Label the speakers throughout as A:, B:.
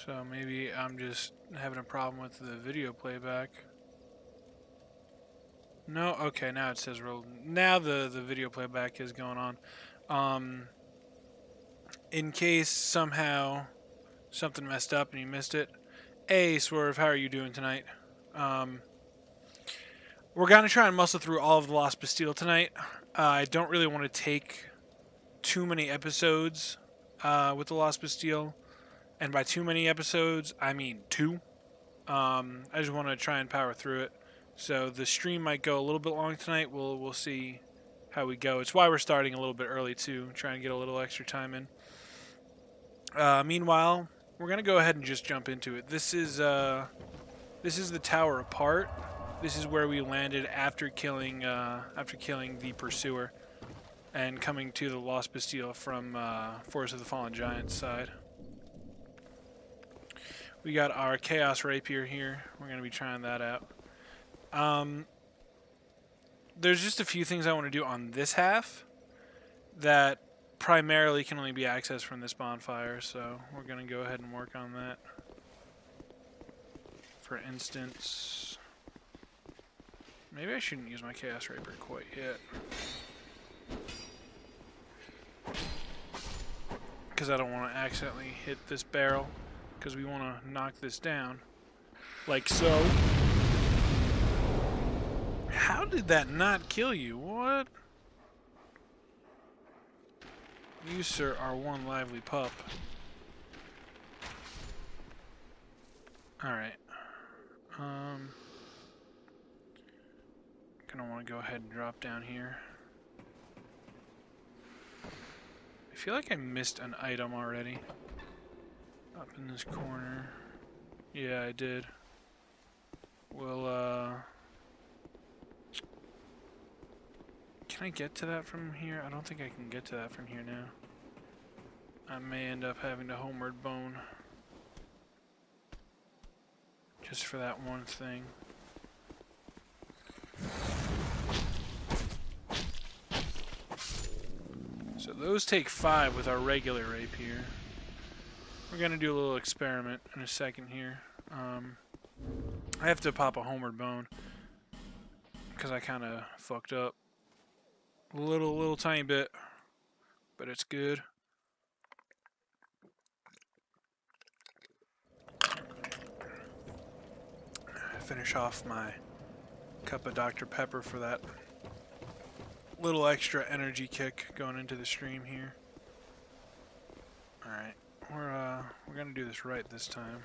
A: So maybe I'm just having a problem with the video playback. No, okay, now it says roll. Now the video playback is going on. In case somehow something messed up and you missed it. Hey, Swerve, how are you doing tonight? We're gonna try and muscle through all of the Lost Bastille tonight. I don't really want to take too many episodes with the Lost Bastille, and by too many episodes, I mean 2. I just want to try and power through it. So the stream might go a little bit long tonight. We'll see how we go. It's why we're starting a little bit early too, trying to get a little extra time in. Meanwhile, we're gonna go ahead and just jump into it. This is the tower apart. This is where we landed after killing the pursuer and coming to the Lost Bastille from Forest of the Fallen Giants side. We got our Chaos Rapier here. We're gonna be trying that out. There's just a few things I want to do on this half that primarily can only be accessed from this bonfire, so we're going to go ahead and work on that. For instance, maybe I shouldn't use my Chaos Rapier quite yet, because I don't want to accidentally hit this barrel, because we want to knock this down, like so. How did that not kill you? What? You, sir, are one lively pup. Alright. Gonna want to go ahead and drop down here. I feel like I missed an item already. Up in this corner. Yeah, I did. Well, can I get to that from here? I don't think I can get to that from here now. I may end up having to homeward bone. Just for that one thing. So those take 5 with our regular rapier. We're gonna do a little experiment in a second here. I have to pop a homeward bone because I kind of fucked up. Little tiny bit, but it's good. Finish off my cup of Dr. Pepper for that little extra energy kick going into the stream here. Alright, we're gonna do this right this time.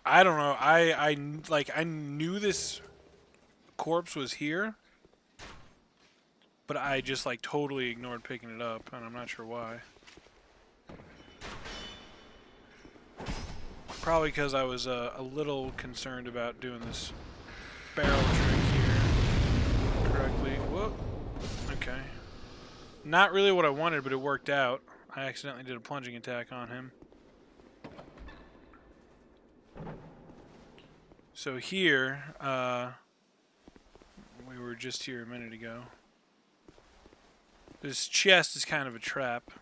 A: I don't know, I knew this corpse was here, but I just like totally ignored picking it up, and I'm not sure why. Probably because I was a little concerned about doing this barrel trick here correctly. Whoop. Okay. Not really what I wanted, but it worked out. I accidentally did a plunging attack on him. So here, we were just here a minute ago. This chest is kind of a trap.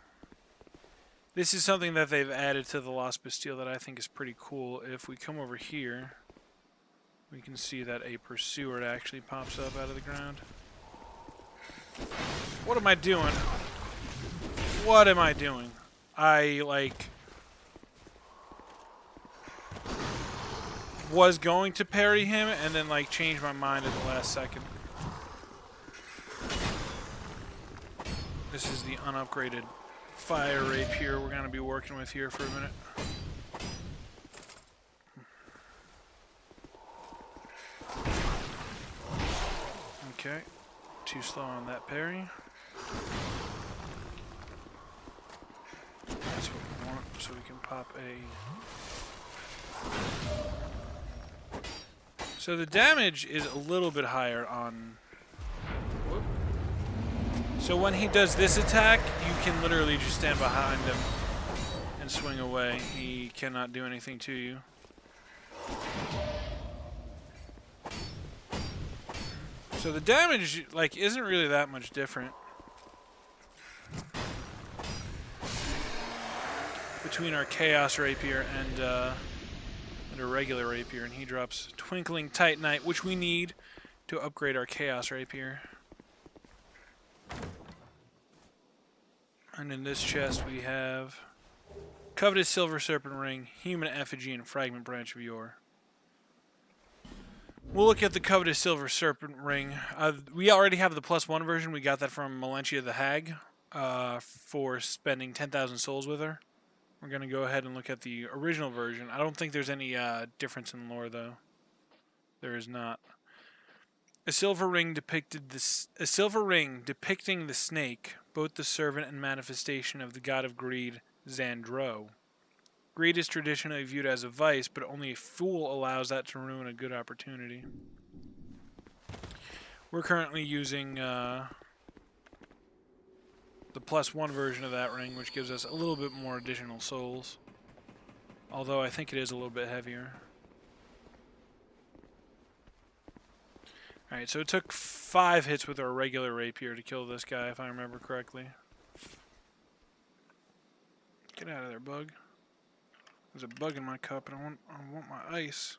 A: This is something that they've added to the Lost Bastille that I think is pretty cool. If we come over here, we can see that a pursuer actually pops up out of the ground. What am I doing? What am I doing? I, like, was going to parry him and then, like, changed my mind at the last second. This is the unupgraded fire rapier we're going to be working with here for a minute. Okay, too slow on that parry. That's what we want, so we can pop a... So the damage is a little bit higher on... Whoop. So when he does this attack, you can literally just stand behind him and swing away. He cannot do anything to you. So the damage, like, isn't really that much different between our Chaos Rapier and a regular Rapier, and he drops Twinkling Titanite, which we need to upgrade our Chaos Rapier. And in this chest we have Coveted Silver Serpent Ring, Human Effigy, and Fragment Branch of Yore. We'll look at the Coveted Silver Serpent Ring. We already have the +1 version. We got that from Melentia the Hag for spending 10,000 souls with her. We're going to go ahead and look at the original version. I don't think there's any difference in lore, though. There is not. A silver ring depicting the snake, both the servant and manifestation of the god of greed, Xandro. Greed is traditionally viewed as a vice, but only a fool allows that to ruin a good opportunity. We're currently using the +1 version of that ring, which gives us a little bit more additional souls. Although I think it is a little bit heavier. Alright, so it took 5 hits with our regular rapier to kill this guy, if I remember correctly. Get out of there, bug. There's a bug in my cup, and I want my ice.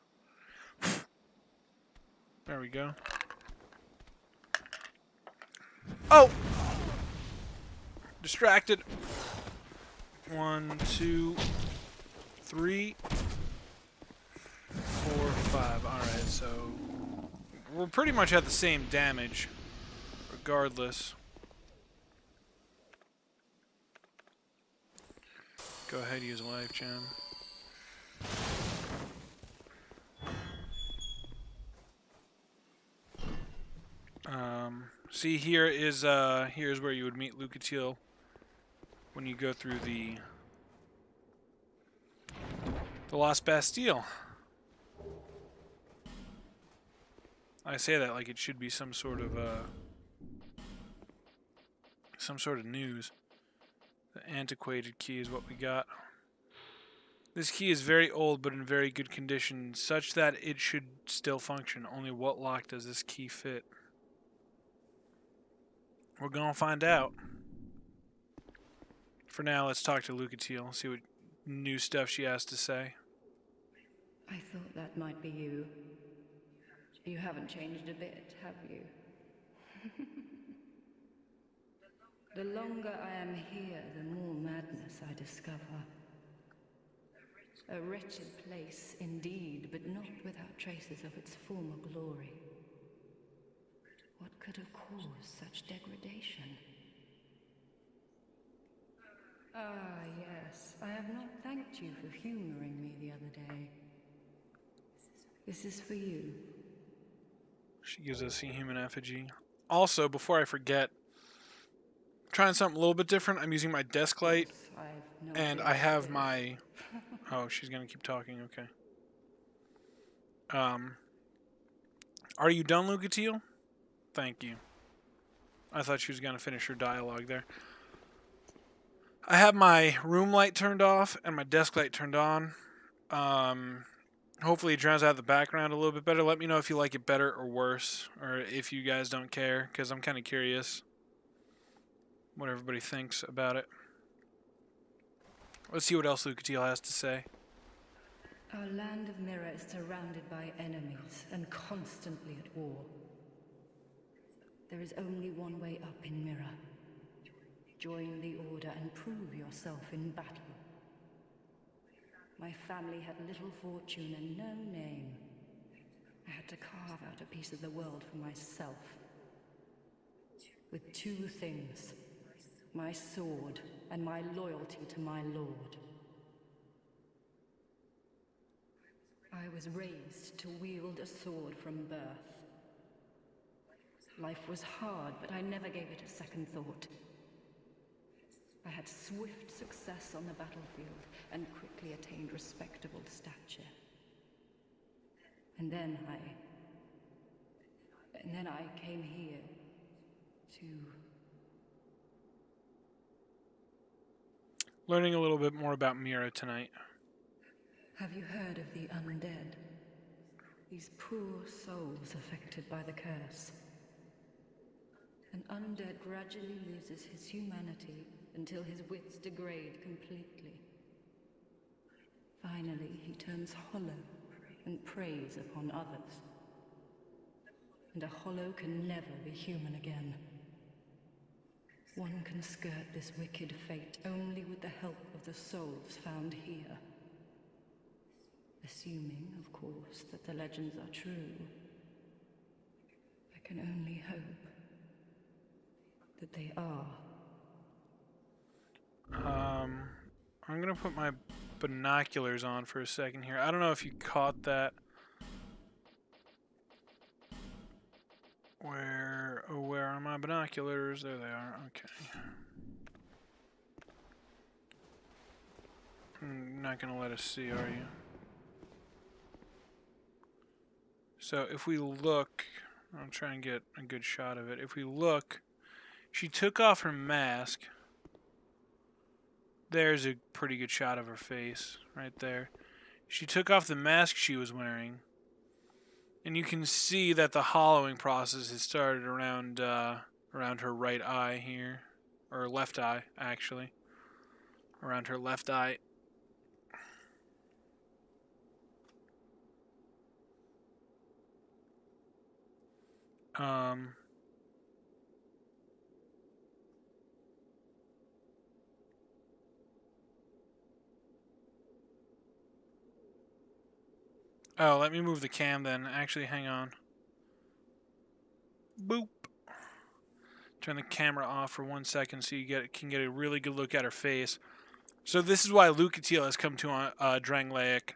A: There we go. Oh! Distracted. 1, 2, 3, 4, 5. Alright, so we're pretty much at the same damage, regardless. Go ahead, use a life gem. See, here's where you would meet Lucatiel when you go through the Lost Bastille. I say that like it should be some sort of news. The antiquated key is what we got. This key is very old but in very good condition, such that it should still function. Only what lock does this key fit? We're gonna find out. For now, let's talk to Lucatiel, see what new stuff she has to say.
B: I thought that might be you. You haven't changed a bit, have you? The longer I am here, the more madness I discover. A wretched place indeed, but not without traces of its former glory. What could have caused such degradation? Ah, yes. I have not thanked you for humoring me the other day. This is for you.
A: She gives us a human effigy. Also, before I forget, trying something a little bit different. I'm using my desk light, and I have my... Oh, she's gonna keep talking. Okay. Are you done, Lucatiel? Thank you. I thought she was gonna finish her dialogue there. I have my room light turned off and my desk light turned on. Hopefully it drowns out the background a little bit better. Let me know if you like it better or worse, or if you guys don't care, because I'm kind of curious what everybody thinks about it. Let's see what else Lucatiel has to say.
B: Our land of Mirror is surrounded by enemies and constantly at war. There is only one way up in Mirror. Join the Order and prove yourself in battle. My family had little fortune and no name. I had to carve out a piece of the world for myself. With 2 things. My sword and my loyalty to my lord. I was raised to wield a sword from birth. Life was hard, but I never gave it a second thought. I had swift success on the battlefield and quickly attained respectable stature. And then I came here to...
A: Learning a little bit more about Mira tonight.
B: Have you heard of the undead? These poor souls affected by the curse. An undead gradually loses his humanity until his wits degrade completely. Finally, he turns hollow and preys upon others. And a hollow can never be human again. One can skirt this wicked fate only with the help of the souls found here. Assuming, of course, that the legends are true. I can only hope that they are.
A: I'm gonna put my binoculars on for a second here. I don't know if you caught that. Where are my binoculars? There they are. Okay. You're not gonna let us see, are you? So if we look, I'll try and get a good shot of it. If we look, she took off her mask. There's a pretty good shot of her face right there. She took off the mask she was wearing. And you can see that the hollowing process has started around her right eye here. Or left eye, actually. Around her left eye. Oh, let me move the cam then. Actually, hang on. Boop. Turn the camera off for 1 second so you can get a really good look at her face. So this is why Lucatiel has come to Drangleic.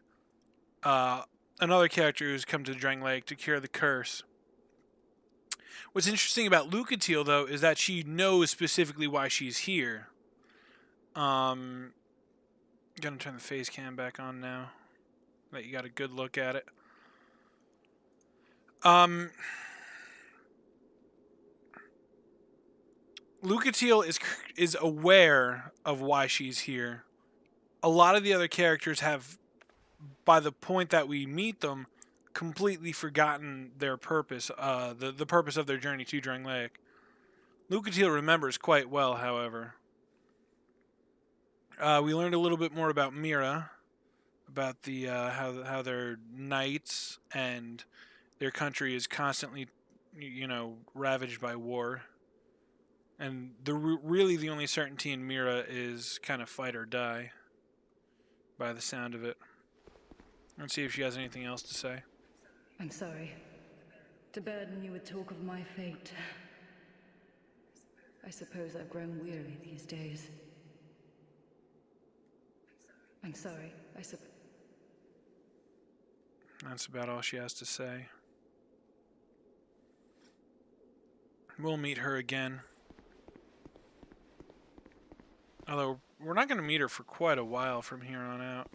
A: Another character who's come to Drangleic to cure the curse. What's interesting about Lucatiel, though, is that she knows specifically why she's here. Gonna turn the face cam back on now. That you got a good look at it. Lucatiel is aware of why she's here. A lot of the other characters have, by the point that we meet them, completely forgotten their purpose, the purpose of their journey to Drangleic. Lucatiel remembers quite well, however. We learned a little bit more about Mira, about the how they're knights and their country is constantly, ravaged by war. And really the only certainty in Mira is kind of fight or die, by the sound of it. Let's see if she has anything else to say.
B: I'm sorry to burden you with talk of my fate. I suppose I've grown weary these days. I'm sorry,
A: That's about all she has to say. We'll meet her again. Although, we're not going to meet her for quite a while from here on out.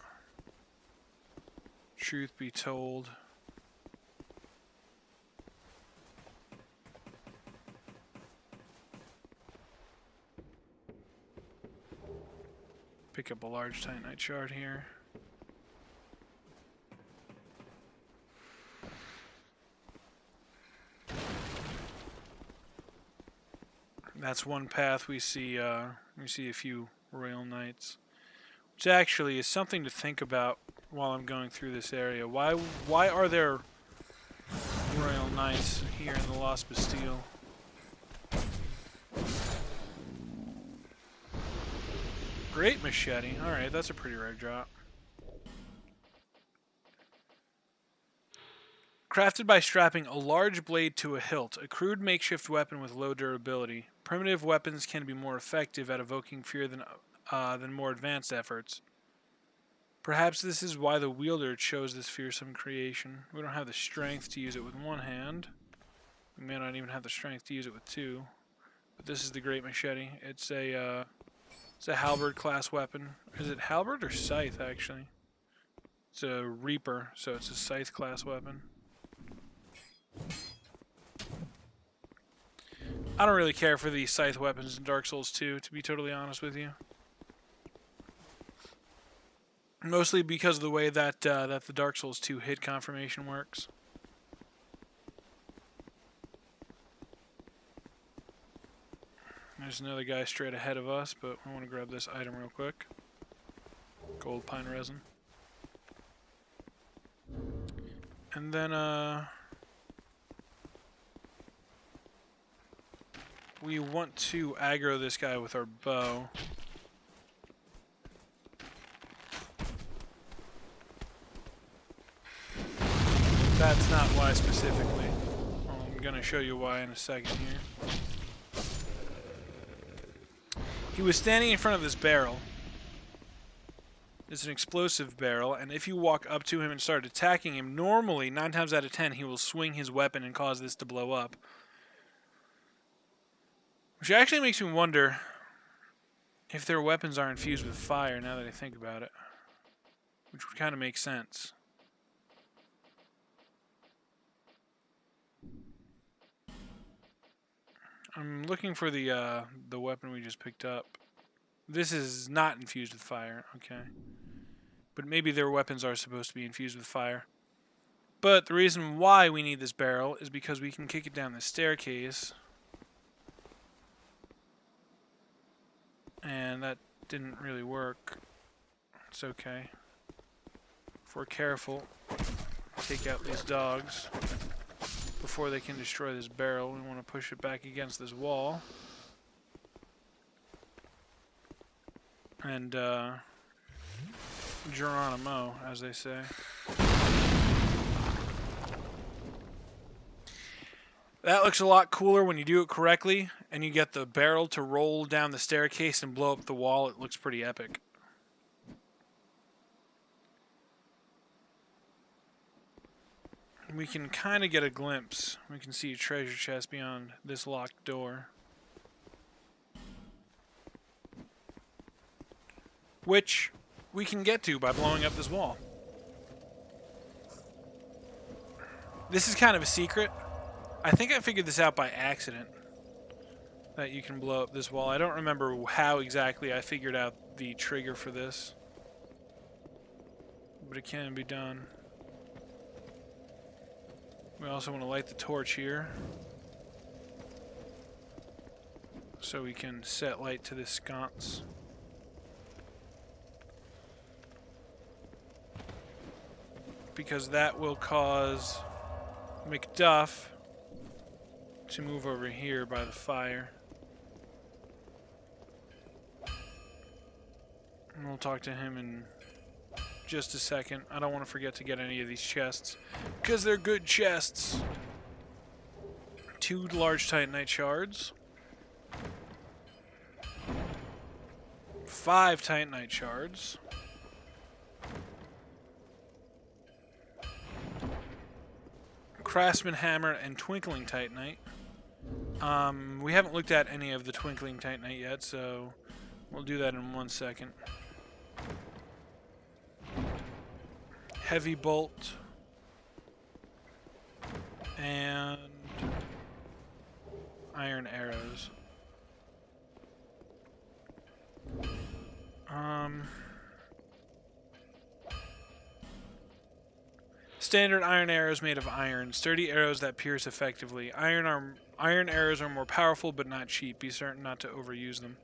A: Truth be told. Pick up a large Titanite shard here. That's one path we see a few Royal Knights. Which actually is something to think about while I'm going through this area. Why are there Royal Knights here in the Lost Bastille? Great machete. Alright, that's a pretty rare drop. Crafted by strapping a large blade to a hilt, a crude makeshift weapon with low durability. Primitive weapons can be more effective at evoking fear than more advanced efforts. Perhaps this is why the wielder chose this fearsome creation. We don't have the strength to use it with one hand. We may not even have the strength to use it with two. But this is the Great Machete. It's a halberd class weapon. Is it halberd or scythe, actually? It's a reaper, so it's a scythe class weapon. I don't really care for the scythe weapons in Dark Souls 2, to be totally honest with you. Mostly because of the way that the Dark Souls 2 hit confirmation works. There's another guy straight ahead of us, but I want to grab this item real quick. Gold pine resin. And then, we want to aggro this guy with our bow. That's not why specifically. I'm going to show you why in a second here. He was standing in front of this barrel. It's an explosive barrel, and if you walk up to him and start attacking him, normally, 9 times out of 10, he will swing his weapon and cause this to blow up. Which actually makes me wonder if their weapons are infused with fire, now that I think about it. Which would kind of make sense. I'm looking for the weapon we just picked up. This is not infused with fire, okay. But maybe their weapons are supposed to be infused with fire. But the reason why we need this barrel is because we can kick it down the staircase. And that didn't really work. It's okay. If we're careful, take out these dogs before they can destroy this barrel. We want to push it back against this wall. And, Geronimo, as they say. That looks a lot cooler when you do it correctly, and you get the barrel to roll down the staircase and blow up the wall. It looks pretty epic. We can kind of get a glimpse. We can see a treasure chest beyond this locked door. Which we can get to by blowing up this wall. This is kind of a secret. I think I figured this out by accident. That you can blow up this wall. I don't remember how exactly I figured out the trigger for this. But it can be done. We also want to light the torch here. So we can set light to this sconce. Because that will cause Macduff to move over here by the fire. And we'll talk to him in just a second. I don't want to forget to get any of these chests, because they're good chests. 2 large titanite shards. 5 titanite shards. Craftsman hammer and twinkling titanite. We haven't looked at any of the twinkling titanite yet, so we'll do that in 1 second. Heavy bolt and iron arrows. Standard iron arrows made of iron. Sturdy arrows that pierce effectively. Iron arrows are more powerful but not cheap. Be certain not to overuse them.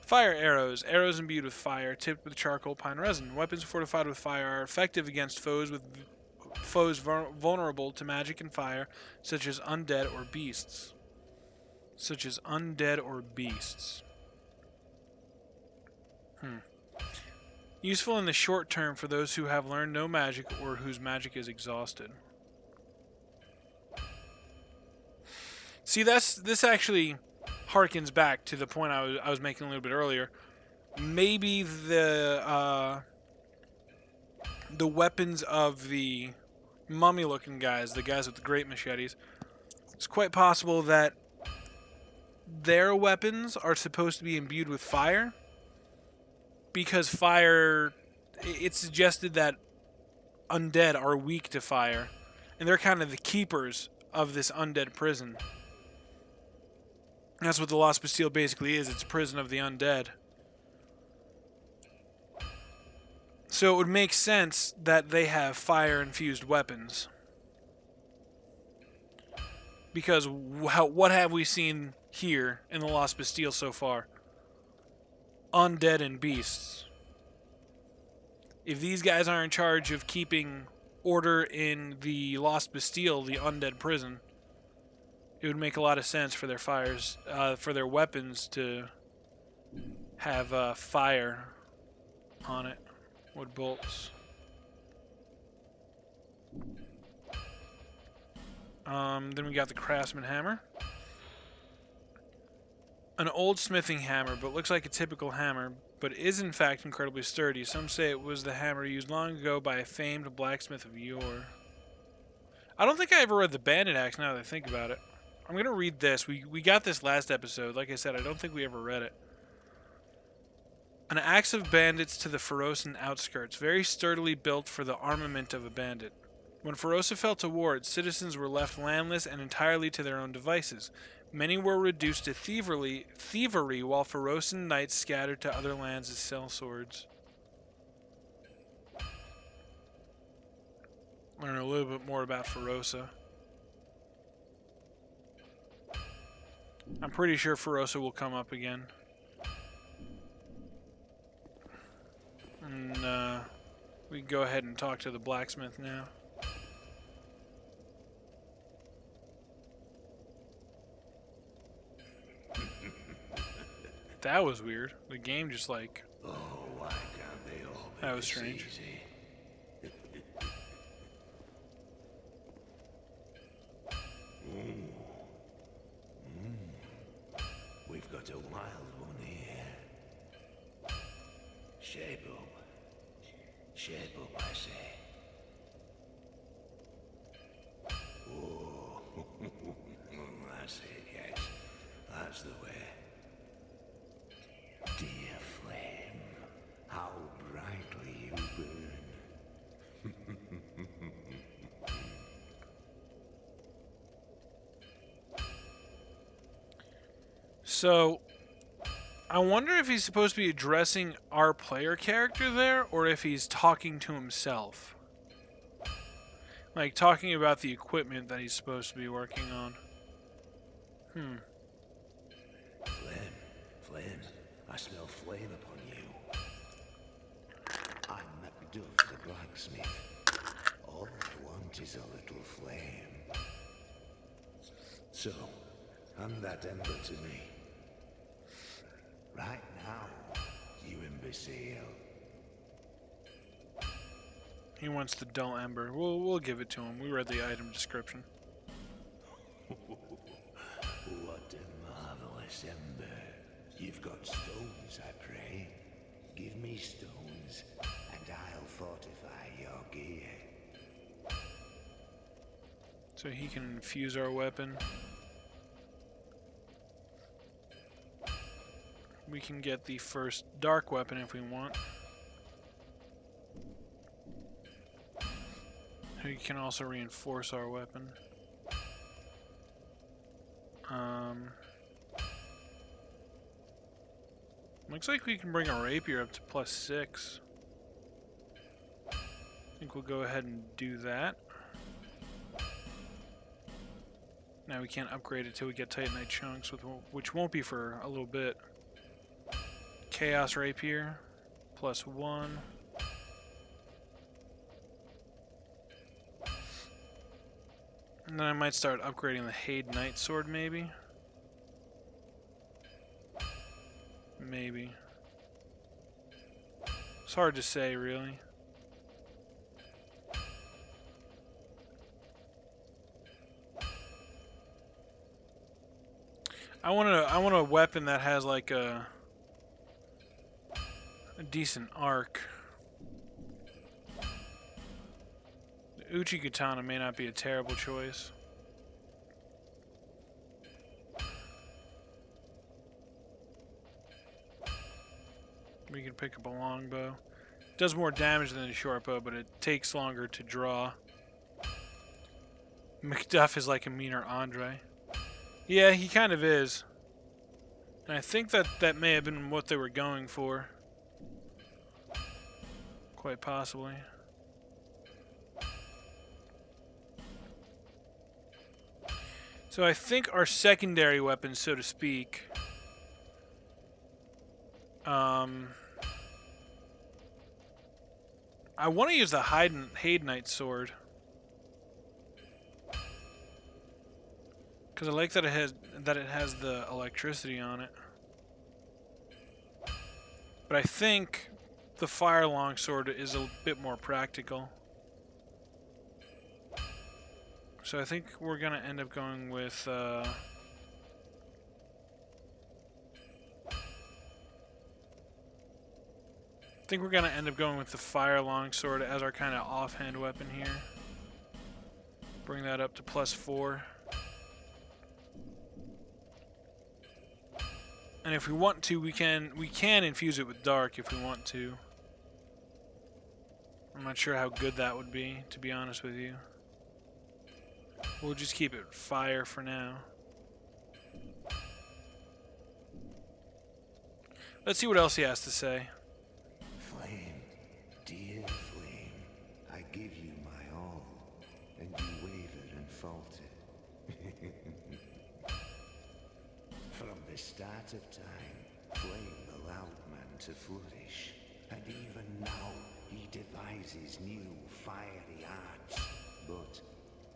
A: Fire arrows. Arrows imbued with fire, tipped with charcoal pine resin. Weapons fortified with fire are effective against foes vulnerable to magic and fire, such as undead or beasts. Useful in the short term for those who have learned no magic or whose magic is exhausted. See, this actually harkens back to the point I was making a little bit earlier. Maybe the weapons of the mummy-looking guys, the guys with the great machetes, it's quite possible that their weapons are supposed to be imbued with fire. Because fire, it's suggested that undead are weak to fire. And they're kind of the keepers of this undead prison. That's what the Lost Bastille basically is. It's a prison of the undead. So it would make sense that they have fire-infused weapons. Because what have we seen here in the Lost Bastille so far? Undead and beasts. If these guys are in charge of keeping order in the Lost Bastille, the undead prison, it would make a lot of sense for their for their weapons to have fire on it. Wood bolts. Then we got the craftsman hammer. An old smithing hammer, but looks like a typical hammer, but is in fact incredibly sturdy. Some say it was the hammer used long ago by a famed blacksmith of yore. I don't think I ever read the bandit axe now that I think about it. I'm going to read this. We got this last episode. Like I said, I don't think we ever read it. An axe of bandits to the Ferosan outskirts, very sturdily built for the armament of a bandit. When Ferosa fell to war, its citizens were left landless and entirely to their own devices. Many were reduced to thievery while Ferosan knights scattered to other lands as sellswords. Learn a little bit more about Ferosa. I'm pretty sure Ferosa will come up again. And we can go ahead and talk to the blacksmith now. That was weird. The game just like...
C: Oh, why can't they all be
A: that was strange.
C: Easy? We've got a wild one here. Shape up. Shape up, I say. Oh, that's it, yes. That's the way. Dear flame, how brightly you burn.
A: So, I wonder if he's supposed to be addressing our player character there, or if he's talking to himself. Like, talking about the equipment that he's supposed to be working on.
C: Flame, I smell flame upon you. I'm Macduff the blacksmith. All I want is a little flame. So, hand that ember to me. Right now, you imbecile.
A: He wants the dull ember. We'll give it to him. We read the item description.
C: What a marvelous ember. You've got stones, I pray. Give me stones, and I'll fortify your gear.
A: So he can infuse our weapon. We can get the first dark weapon if we want. We can also reinforce our weapon. Looks like we can bring our rapier up to +6. I think we'll go ahead and do that. Now we can't upgrade it till we get Titanite chunks, which won't be for a little bit. Chaos rapier, +1. And then I might start upgrading the Hade Knight Sword, maybe. Maybe. It's hard to say, really. I want a weapon that has like a decent arc. The Uchi Katana may not be a terrible choice. We can pick up a longbow. Does more damage than a short bow, but it takes longer to draw. Macduff is like a meaner Andre. Yeah, he kind of is. And I think that may have been what they were going for. Quite possibly. So I think our secondary weapon, so to speak, I want to use the Haydnite sword. Because I like that it has the electricity on it. But I think the fire longsword is a bit more practical. So I think we're gonna end up going with I think we're gonna end up going with the fire longsword as our kind of offhand weapon here. Bring that up to +4. And if we want to, we can infuse it with dark if we want to. I'm not sure how good that would be, to be honest with you. We'll just keep it fire for now. Let's see what else he has to say.
C: Flame, dear flame, I give you my all, and you wavered and faltered. From the start of time, Flame allowed man to flourish, and even now he devises new fiery arts, but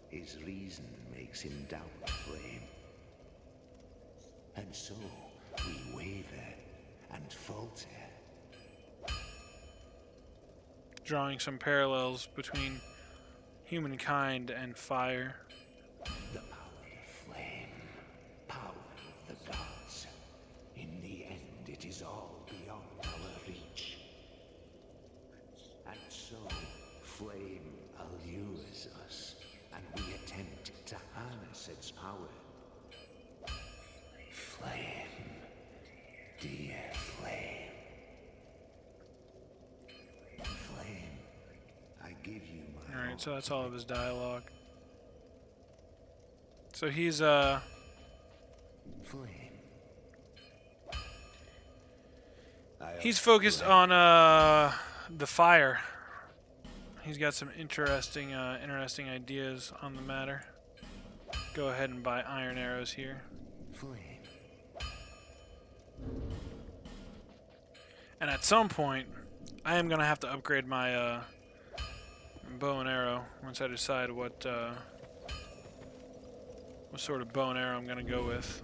C: his reason makes him doubt Flame. And so we waver and falter.
A: Drawing some parallels between humankind and fire.
C: The power of flame, power of the gods. In the end, it is all beyond our reach. And so, flame allures us, and we attempt to harness its power. Flame, dear flame. Flame, I give you my
A: Alright, so
C: all.
A: that's all of his dialogue. So he's
C: Flame.
A: he's focused on the fire. He's got some interesting ideas on the matter. Go ahead and buy iron arrows here.
C: Flame.
A: And at some point, I am gonna have to upgrade my bow and arrow once I decide what sort of bow and arrow I'm gonna go with.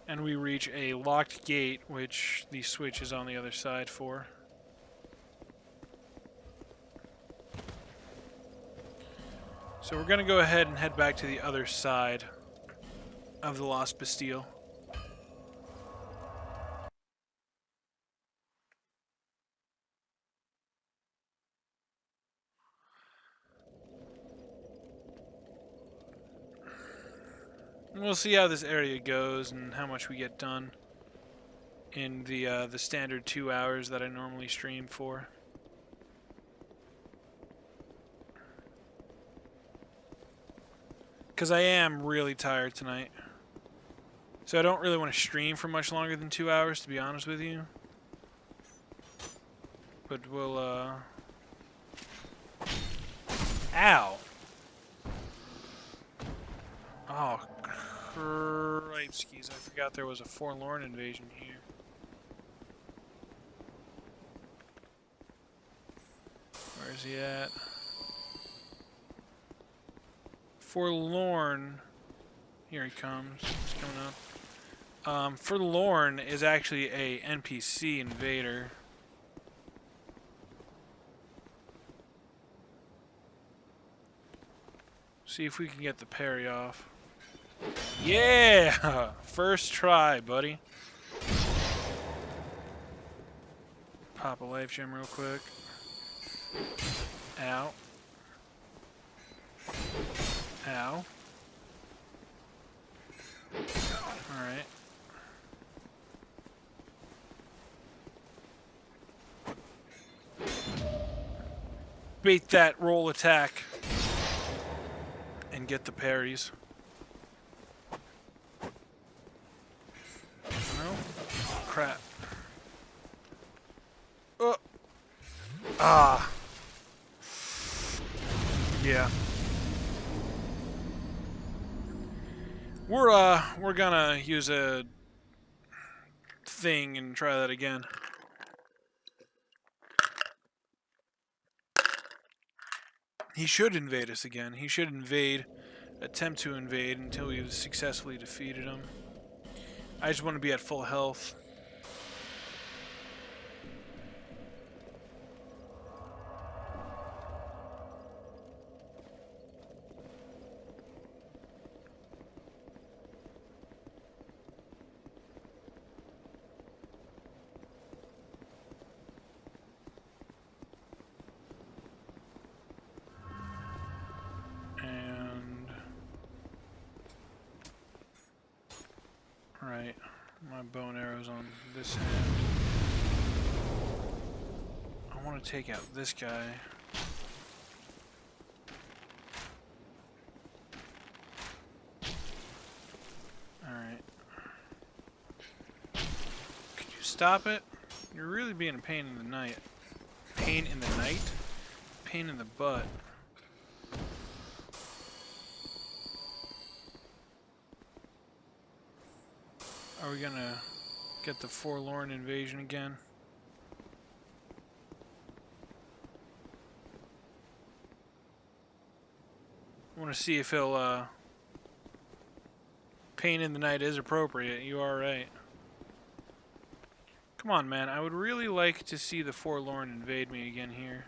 A: And we reach a locked gate, which the switch is on the other side for. So we're going to go ahead and head back to the other side of the Lost Bastille. And we'll see how this area goes and how much we get done in the standard 2 hours that I normally stream for. Because I am really tired tonight. So I don't really want to stream for much longer than 2 hours, to be honest with you. But we'll, Ow! Oh, cripeskis. I forgot there was a Forlorn invasion here. Where's he at? Forlorn. Here he comes. He's coming up. Forlorn is actually a NPC invader. See if we can get the parry off. Yeah! First try, buddy. Pop a life gem real quick. Ow. Ow. Alright. Bait that roll attack. And get the parries. No? Crap. Oh, Ah. Yeah. We're gonna use a thing and try that again. He should invade us again. He should attempt to invade until we've successfully defeated him. I just want to be at full health. Alright, my bow and arrow's on this hand. I want to take out this guy. Alright. Could you stop it? You're really being a pain in the night. Pain in the night? Pain in the butt. Are we gonna get the forlorn invasion again? I want to see if he'll, pain in the night is appropriate. You are right. Come on, man. I would really like to see the forlorn invade me again here.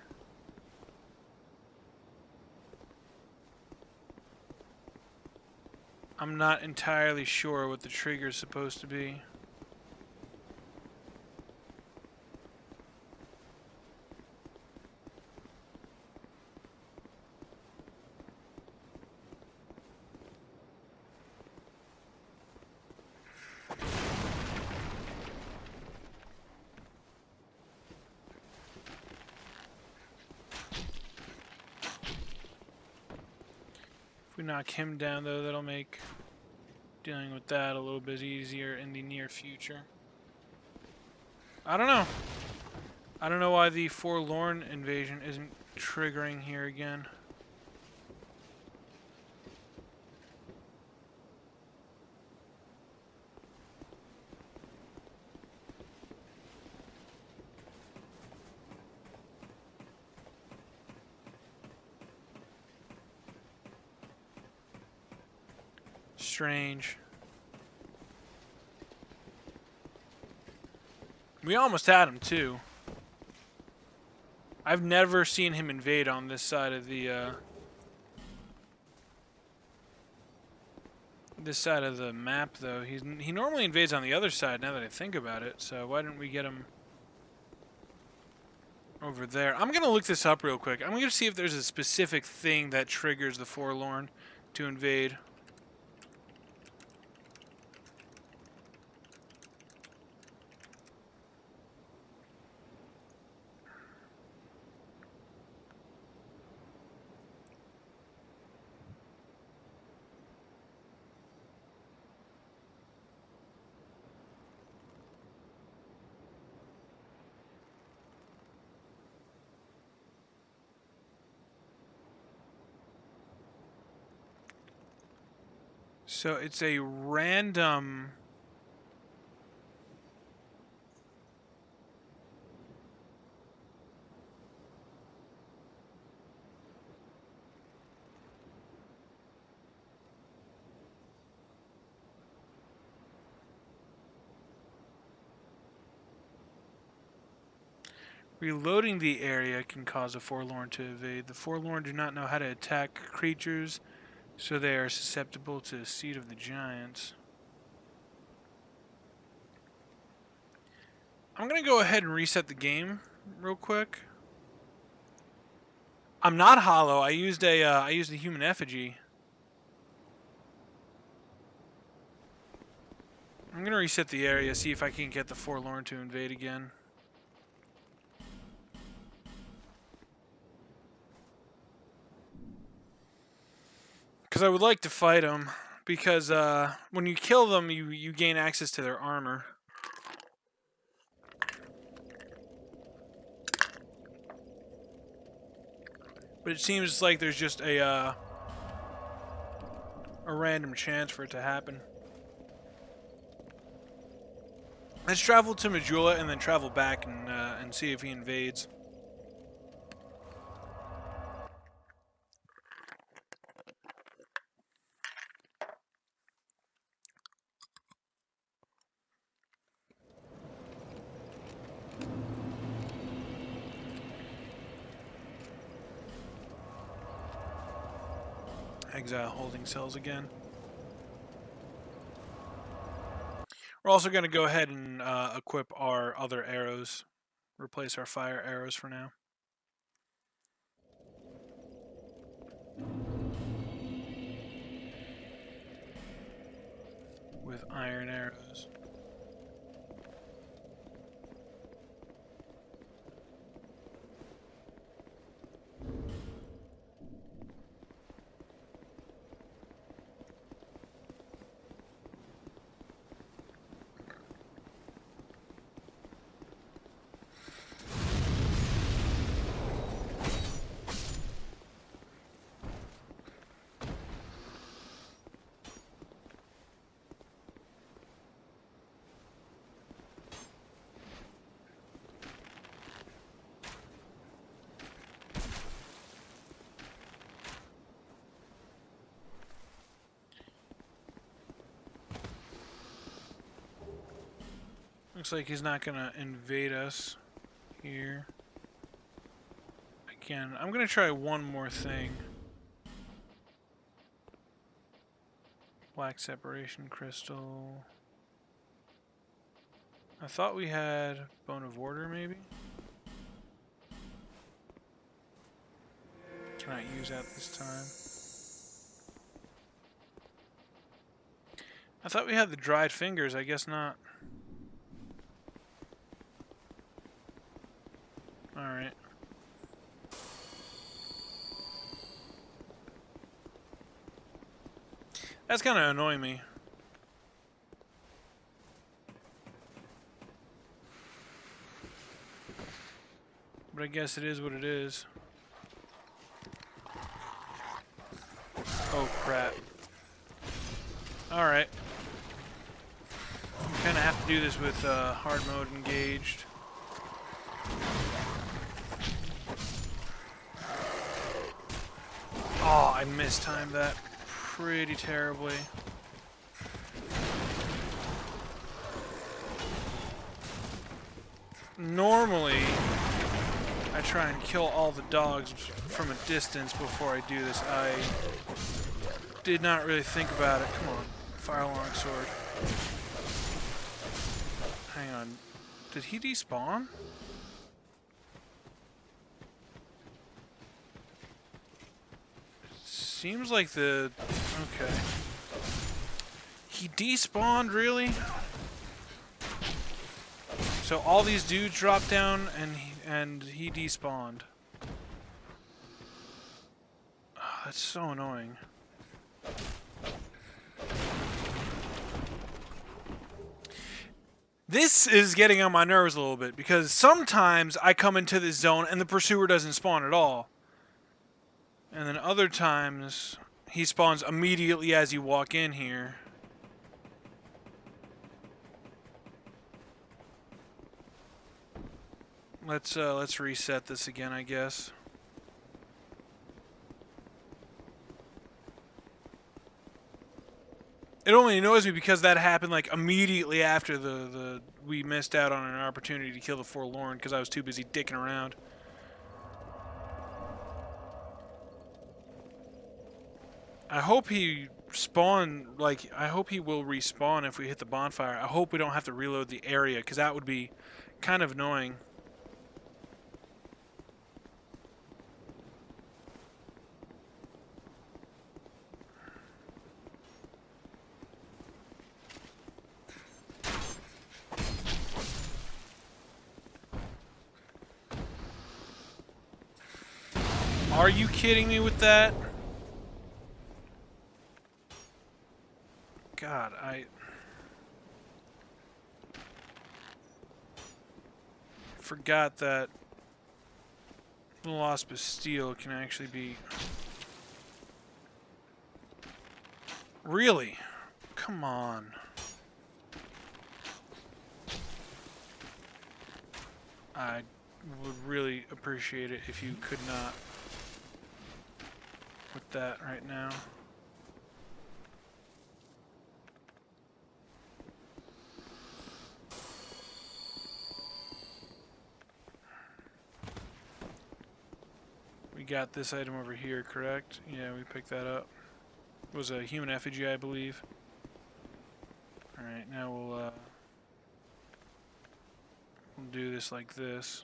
A: I'm not entirely sure what the trigger is supposed to be. If we knock him down, though, that'll make dealing with that a little bit easier in the near future. I don't know. I don't know why the forlorn invasion isn't triggering here again. Strange. We almost had him too. I've never seen him invade on this side of the map though. He normally invades on the other side now that I think about it. So why didn't we get him over there? I'm gonna look this up real quick. I'm gonna see if there's a specific thing that triggers the forlorn to invade. So it's a random... Reloading the area can cause a forlorn to evade. The forlorn do not know how to attack creatures, so they are susceptible to the Seed of the Giants. I'm gonna go ahead and reset the game real quick. I'm not hollow. I used a human effigy. I'm gonna reset the area, see if I can get the forlorn to invade again. Because I would like to fight them, because when you kill them, you gain access to their armor. But it seems like there's just a random chance for it to happen. Let's travel to Majula and then travel back and see if he invades. Exile holding cells again. We're also going to go ahead and equip our other arrows. Replace our fire arrows for now. With iron arrows. Looks like he's not going to invade us here. Again, I'm going to try one more thing. Black separation crystal. I thought we had Bone of Order, maybe? Can I use that this time? I thought we had the dried fingers, I guess not. Alright. That's kind of annoying me. But I guess it is what it is. Oh crap. Alright. You kind of have to do this with hard mode engaged. Oh, I mistimed that pretty terribly. Normally, I try and kill all the dogs from a distance before I do this. I did not really think about it. Come on, fire long sword. Hang on, did he despawn? Seems like the... okay. He despawned, really? So all these dudes dropped down and he despawned. Oh, that's so annoying. This is getting on my nerves a little bit because sometimes I come into this zone and the pursuer doesn't spawn at all. And then other times, he spawns immediately as you walk in here. Let's reset this again, I guess. It only annoys me because that happened like immediately after we missed out on an opportunity to kill the Forlorn because I was too busy dicking around. I hope he I hope he will respawn if we hit the bonfire. I hope we don't have to reload the area, because that would be kind of annoying. Are you kidding me with that? God, I forgot that The Lost Bastille can actually be... Really? Come on. I would really appreciate it if you could not with that right now. We got this item over here, correct? Yeah, we picked that up. It was a human effigy, I believe. Alright, now we'll do this like this.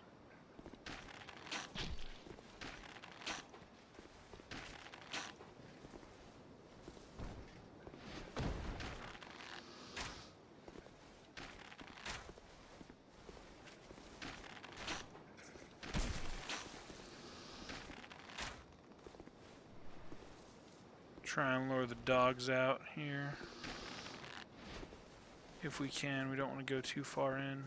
A: Try and lure the dogs out here. If we can, we don't want to go too far in.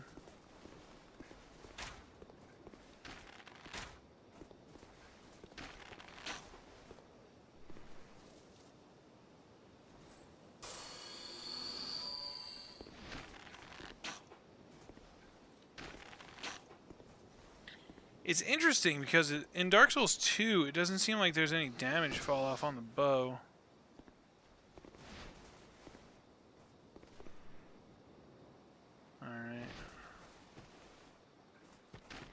A: It's interesting because in Dark Souls 2, it doesn't seem like there's any damage fall off on the bow. Alright.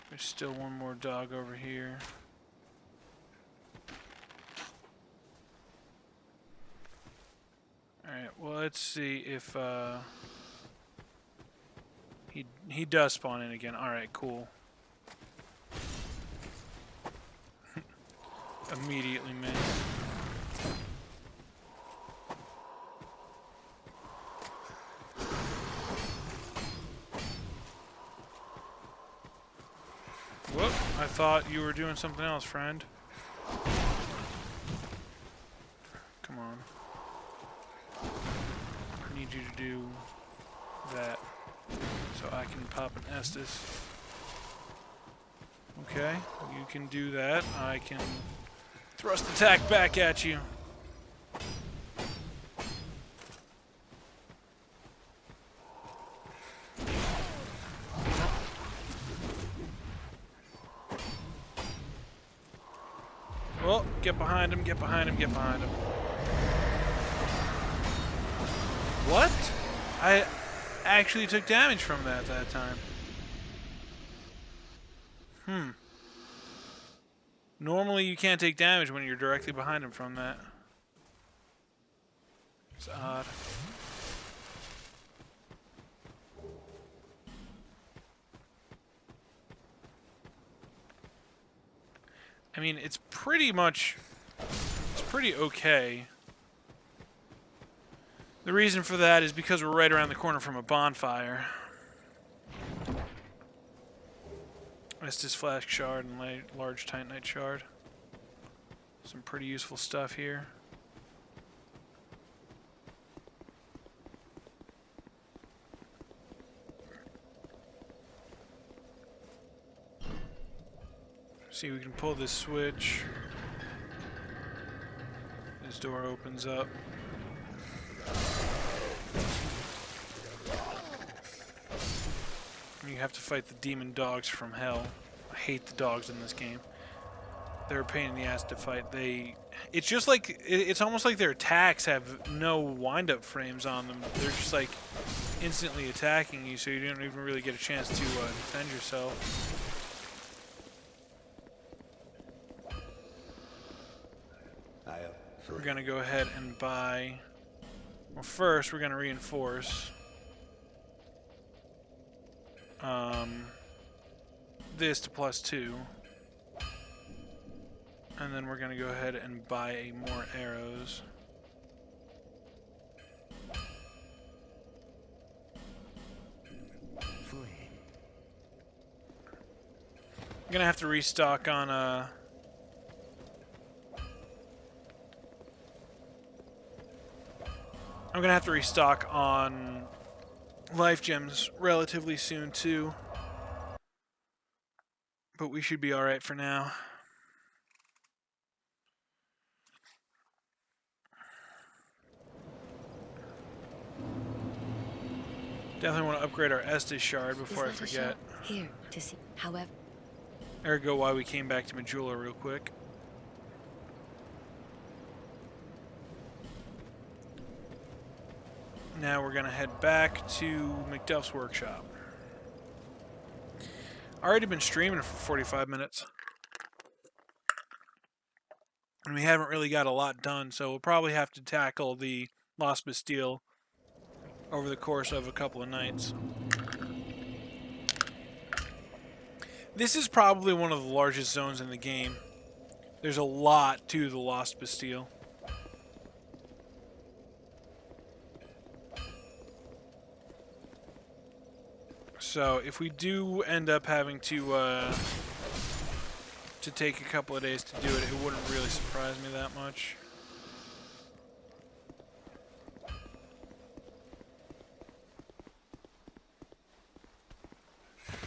A: There's still one more dog over here. Alright, well let's see if he does spawn in again. Alright, cool. Immediately missed. Whoop, I thought you were doing something else, friend. Come on. I need you to do that so I can pop an Estus. Okay, you can do that. I can thrust attack back at you. Well, get behind him, get behind him, get behind him. What? I actually took damage from that time. Normally you can't take damage when you're directly behind him from that. It's odd. I mean, it's pretty okay. The reason for that is because we're right around the corner from a bonfire. Estus Flask Shard and large Titanite Shard. Some pretty useful stuff here. See, we can pull this switch. This door opens up. You have to fight the demon dogs from hell. I hate the dogs in this game. They're a pain in the ass to fight. It's just like, it's almost like their attacks have no wind-up frames on them. They're just like instantly attacking you, so you don't even really get a chance to defend yourself. We're gonna go ahead and buy. Well, first we're gonna reinforce. This to +2. And then we're going to go ahead and buy more arrows. I'm going to have to restock on I'm going to have to restock on life gems relatively soon too. But we should be alright for now. Definitely want to upgrade our Estus shard before I
B: Is that a
A: forget.
B: shop? Here to see. However,
A: Ergo why we came back to Majula real quick. Now we're gonna head back to McDuff's workshop. Already been streaming for 45 minutes. And we haven't really got a lot done, so we'll probably have to tackle the Lost Bastille over the course of a couple of nights. This is probably one of the largest zones in the game. There's a lot to the Lost Bastille. So if we do end up having to take a couple of days to do it, it wouldn't really surprise me that much.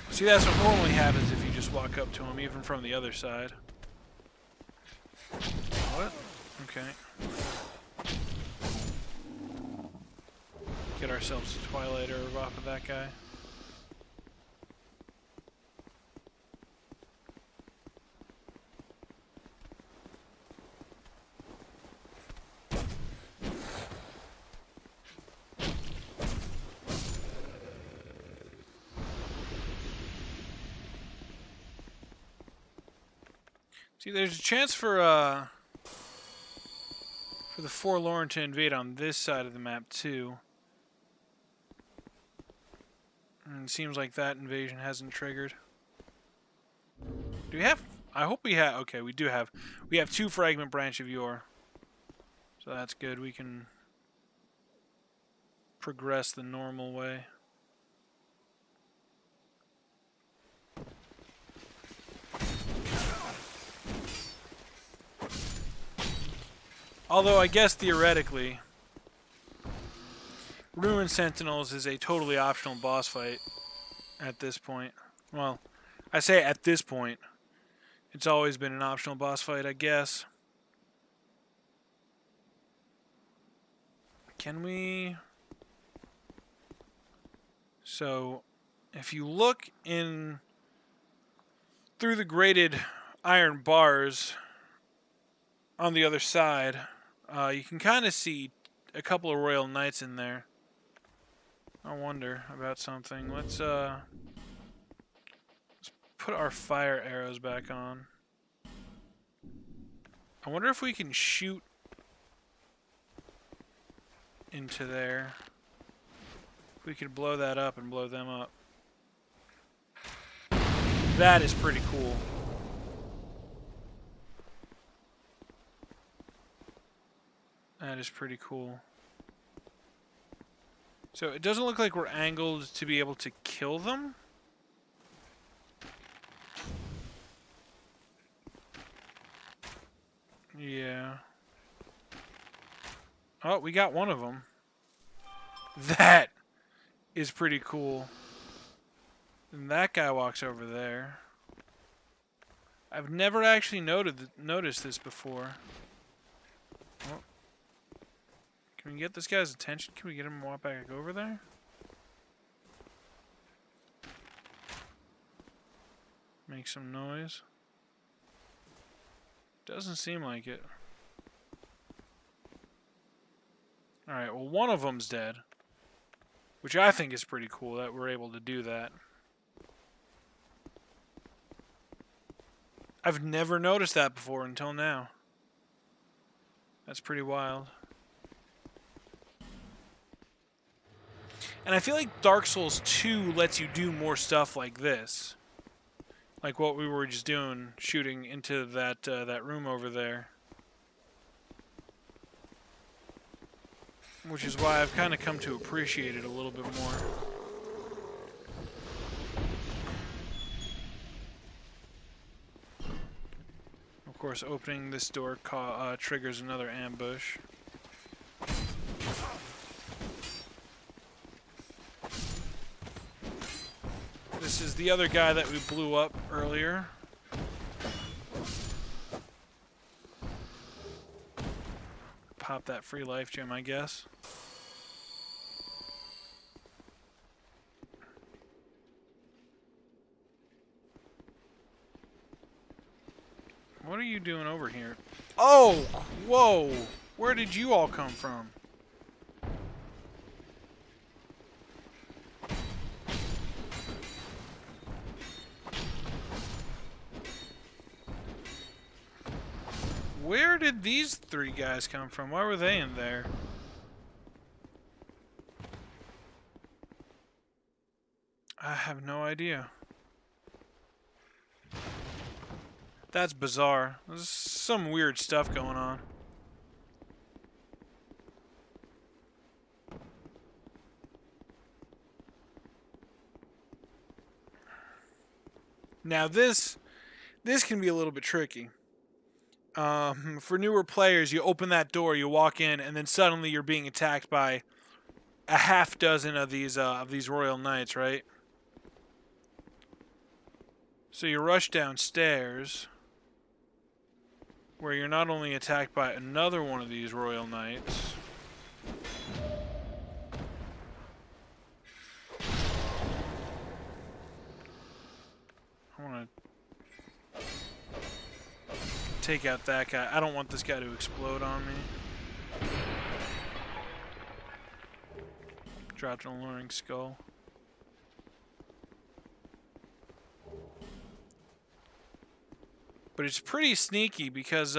A: See, that's what normally happens if you just walk up to him, even from the other side. What? Okay. Get ourselves a Twilight Herb off of that guy. See, there's a chance for the Forlorn to invade on this side of the map too. And it seems like that invasion hasn't triggered. Do we have? I hope we have. Okay, we do have. We have 2 Fragment Branch of Yore, so that's good. We can progress the normal way. Although I guess theoretically, Ruin Sentinels is a totally optional boss fight at this point. Well, I say at this point. It's always been an optional boss fight, I guess. Can we... So, if you look in through the grated iron bars on the other side, you can kind of see a couple of Royal Knights in there. I wonder about something. Let's put our fire arrows back on. I wonder if we can shoot into there. If we could blow that up and blow them up. That is pretty cool. That is pretty cool. So it doesn't look like we're angled to be able to kill them. Yeah. Oh, we got one of them. That is pretty cool. And that guy walks over there. I've never actually noticed this before. Oh. Can we get this guy's attention? Can we get him to walk back over there? Make some noise. Doesn't seem like it. Alright, well one of them's dead. Which I think is pretty cool that we're able to do that. I've never noticed that before until now. That's pretty wild. And I feel like Dark Souls 2 lets you do more stuff like this. Like what we were just doing, shooting into that that room over there. Which is why I've kind of come to appreciate it a little bit more. Of course, opening this door triggers another ambush. This is the other guy that we blew up earlier. Pop that free life gem, I guess. What are you doing over here? Oh, whoa! Where did you all come from? Where did these three guys come from? Why were they in there? I have no idea. That's bizarre. There's some weird stuff going on. Now this can be a little bit tricky. For newer players, you open that door, you walk in, and then suddenly you're being attacked by a half dozen of these Royal Knights, right? So you rush downstairs, where you're not only attacked by another one of these Royal Knights. I want to take out that guy. I don't want this guy to explode on me. Dropped an alluring skull. But it's pretty sneaky because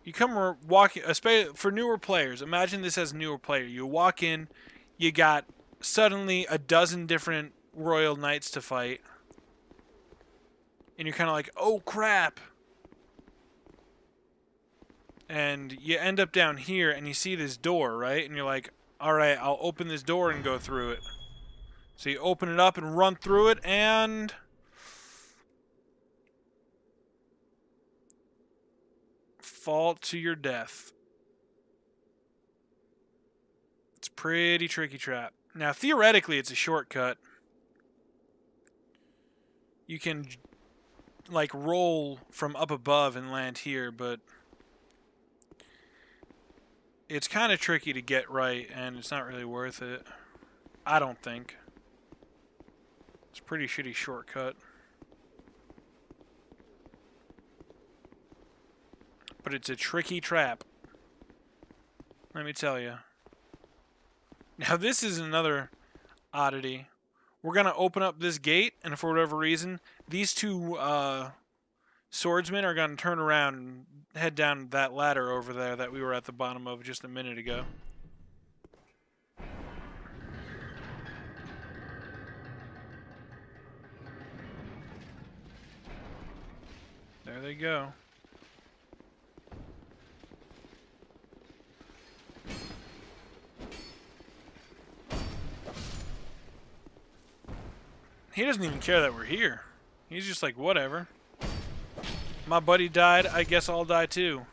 A: you come walking, especially for newer players. Imagine this as a newer player. You walk in, you got suddenly a dozen different Royal Knights to fight, and you're kind of like, oh crap. And you end up down here and you see this door, right? And you're like, alright, I'll open this door and go through it. So you open it up and run through it and fall to your death. It's a pretty tricky trap. Now, theoretically, it's a shortcut. You can, like, roll from up above and land here, but it's kind of tricky to get right, and it's not really worth it. I don't think. It's a pretty shitty shortcut. But it's a tricky trap. Let me tell you. Now, this is another oddity. We're going to open up this gate, and for whatever reason, these two swordsmen are going to turn around and head down that ladder over there that we were at the bottom of just a minute ago. There they go. He doesn't even care that we're here. He's just like, whatever. My buddy died, I guess I'll die too.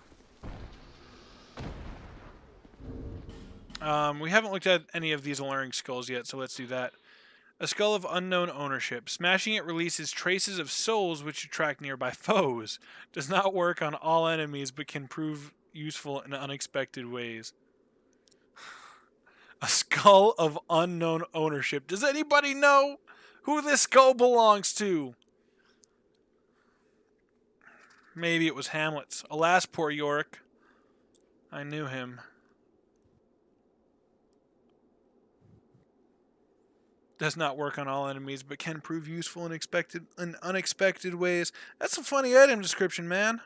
A: We haven't looked at any of these alluring skulls yet, so let's do that. A skull of unknown ownership. Smashing it releases traces of souls which attract nearby foes. Does not work on all enemies, but can prove useful in unexpected ways. A skull of unknown ownership. Does anybody know who this skull belongs to? Maybe it was Hamlet's. Alas, poor Yorick. I knew him. Does not work on all enemies, but can prove useful in unexpected ways. That's a funny item description, man.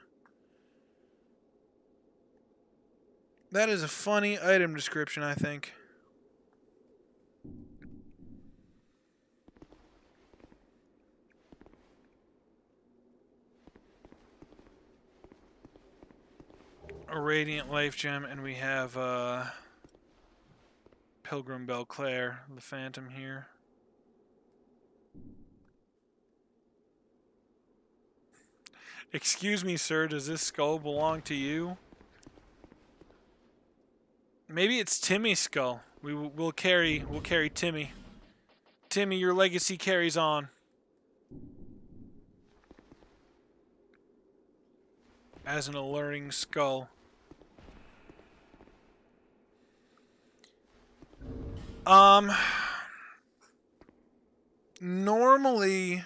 A: That is a funny item description, I think. A Radiant Life Gem, and we have Pilgrim Belclair, the Phantom here. Excuse me, sir, does this skull belong to you? Maybe it's Timmy's skull. We'll carry Timmy. Timmy, your legacy carries on. As an alluring skull. Normally,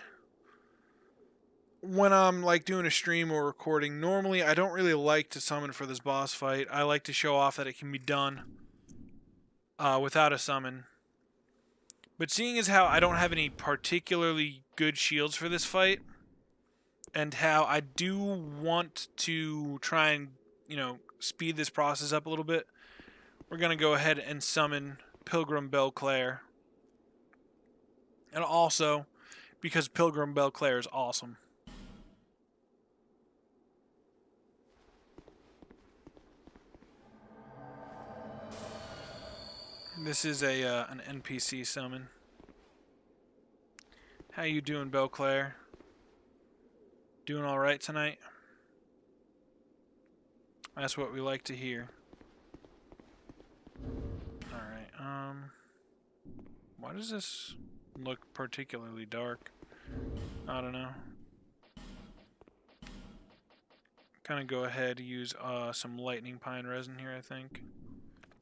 A: when I'm like doing a stream or recording, normally I don't really like to summon for this boss fight. I like to show off that it can be done without a summon. But seeing as how I don't have any particularly good shields for this fight, and how I do want to try and, speed this process up a little bit, we're going to go ahead and summon Pilgrim Belclair. And also, because Pilgrim Belclair is awesome. This is an NPC summon. How you doing, Belclair? Doing all right tonight? That's what we like to hear. All right. Why does this look particularly dark? I don't know. Kind of go ahead and use some lightning pine resin here, I think.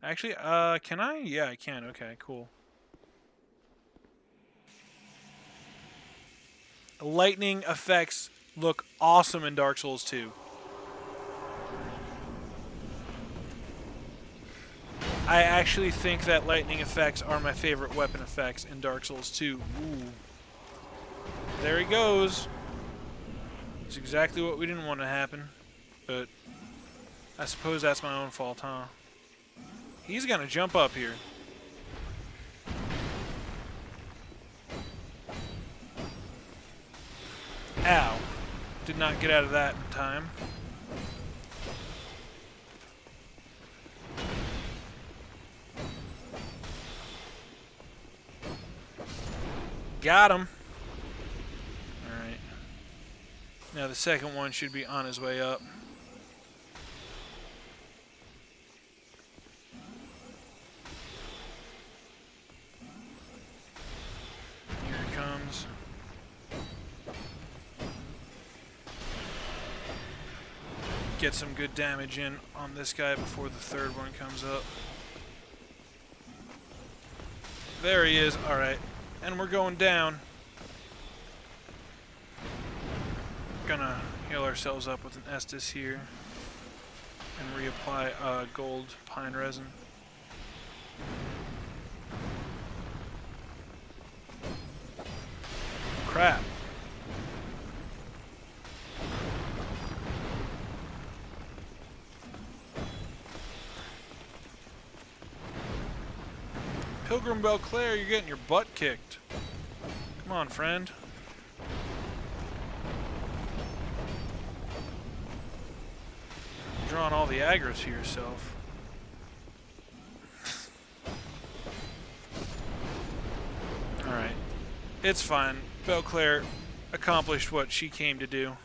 A: Actually, can I? Yeah, I can. Okay, cool. Lightning effects look awesome in Dark Souls 2. I actually think that lightning effects are my favorite weapon effects in Dark Souls 2. Ooh. There he goes. It's exactly what we didn't want to happen. But I suppose that's my own fault, huh? He's gonna jump up here. Ow. Did not get out of that in time. Got him. Alright. Now the second one should be on his way up. Here he comes. Get some good damage in on this guy before the third one comes up. There he is. Alright. And we're going down. Gonna heal ourselves up with an Estus here. And reapply gold pine resin. Crap. Pilgrim Belclair, you're getting your butt kicked. Come on, friend. You're drawing all the aggro to yourself. Alright. It's fine. Belclair accomplished what she came to do.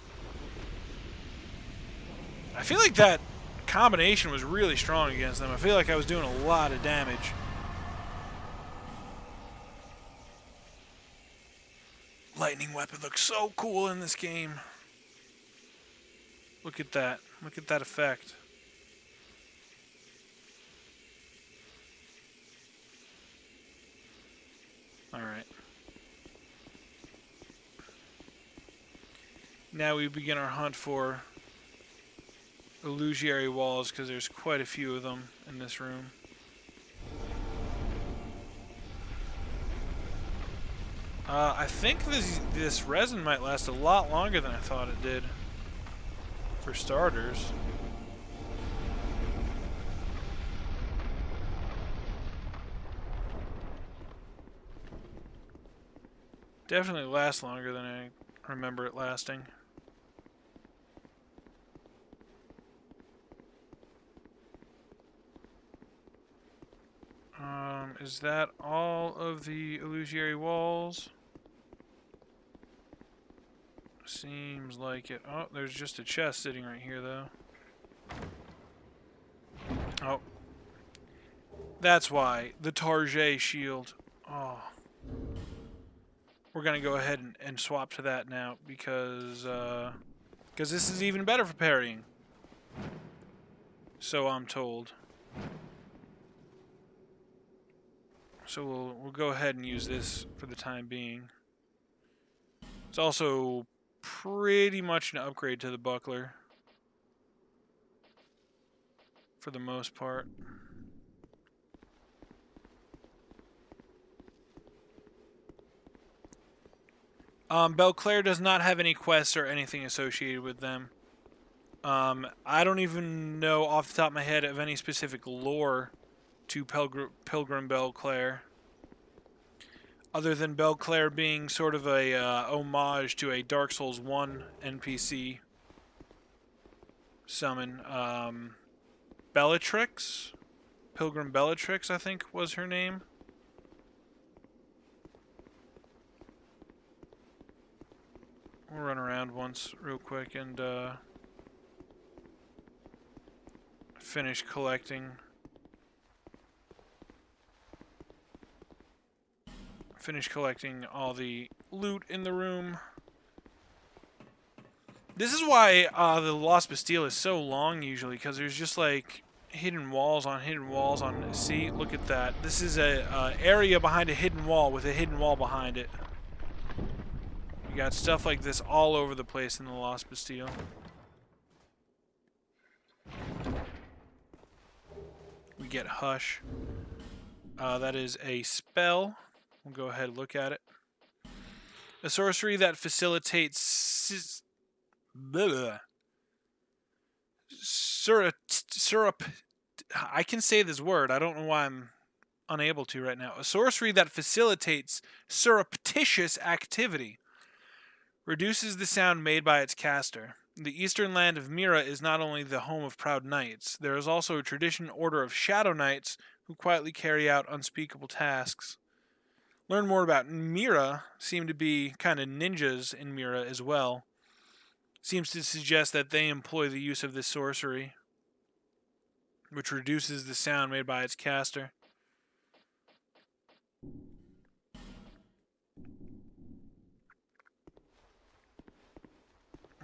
A: I feel like that combination was really strong against them. I feel like I was doing a lot of damage. Lightning weapon looks so cool in this game. Look at that. Look at that effect. Alright. Now we begin our hunt for illusory walls, because there's quite a few of them in this room. I think this resin might last a lot longer than I thought it did. For starters. Definitely lasts longer than I remember it lasting. Is that all of the illusory walls? Seems like it. Oh, there's just a chest sitting right here, though. Oh. That's why. The Target shield. Oh. We're going to go ahead and swap to that now, because this is even better for parrying. So I'm told. So we'll go ahead and use this for the time being. It's also pretty much an upgrade to the buckler. For the most part. Belclair does not have any quests or anything associated with them. I don't even know off the top of my head of any specific lore to Pilgrim Belclair. Other than Belclair being sort of a homage to a Dark Souls 1 NPC summon. Bellatrix? Pilgrim Bellatrix, I think was her name. We'll run around once real quick and finish collecting. Finish collecting all the loot in the room. This is why the Lost Bastille is so long usually, because there's just like hidden walls on hidden walls on. See, look at that. This is a area behind a hidden wall with a hidden wall behind it. You got stuff like this all over the place in the Lost Bastille. We get Hush. That is a spell. We'll go ahead and look at it. A sorcery that facilitates I can say this word. I don't know why I'm unable to right now. A sorcery that facilitates surreptitious activity. Reduces the sound made by its caster. The eastern land of Mira is not only the home of proud knights, there is also a tradition order of shadow knights who quietly carry out unspeakable tasks. Learn more about Mira. Seem to be kind of ninjas in Mira as well. Seems to suggest that they employ the use of this sorcery, which reduces the sound made by its caster.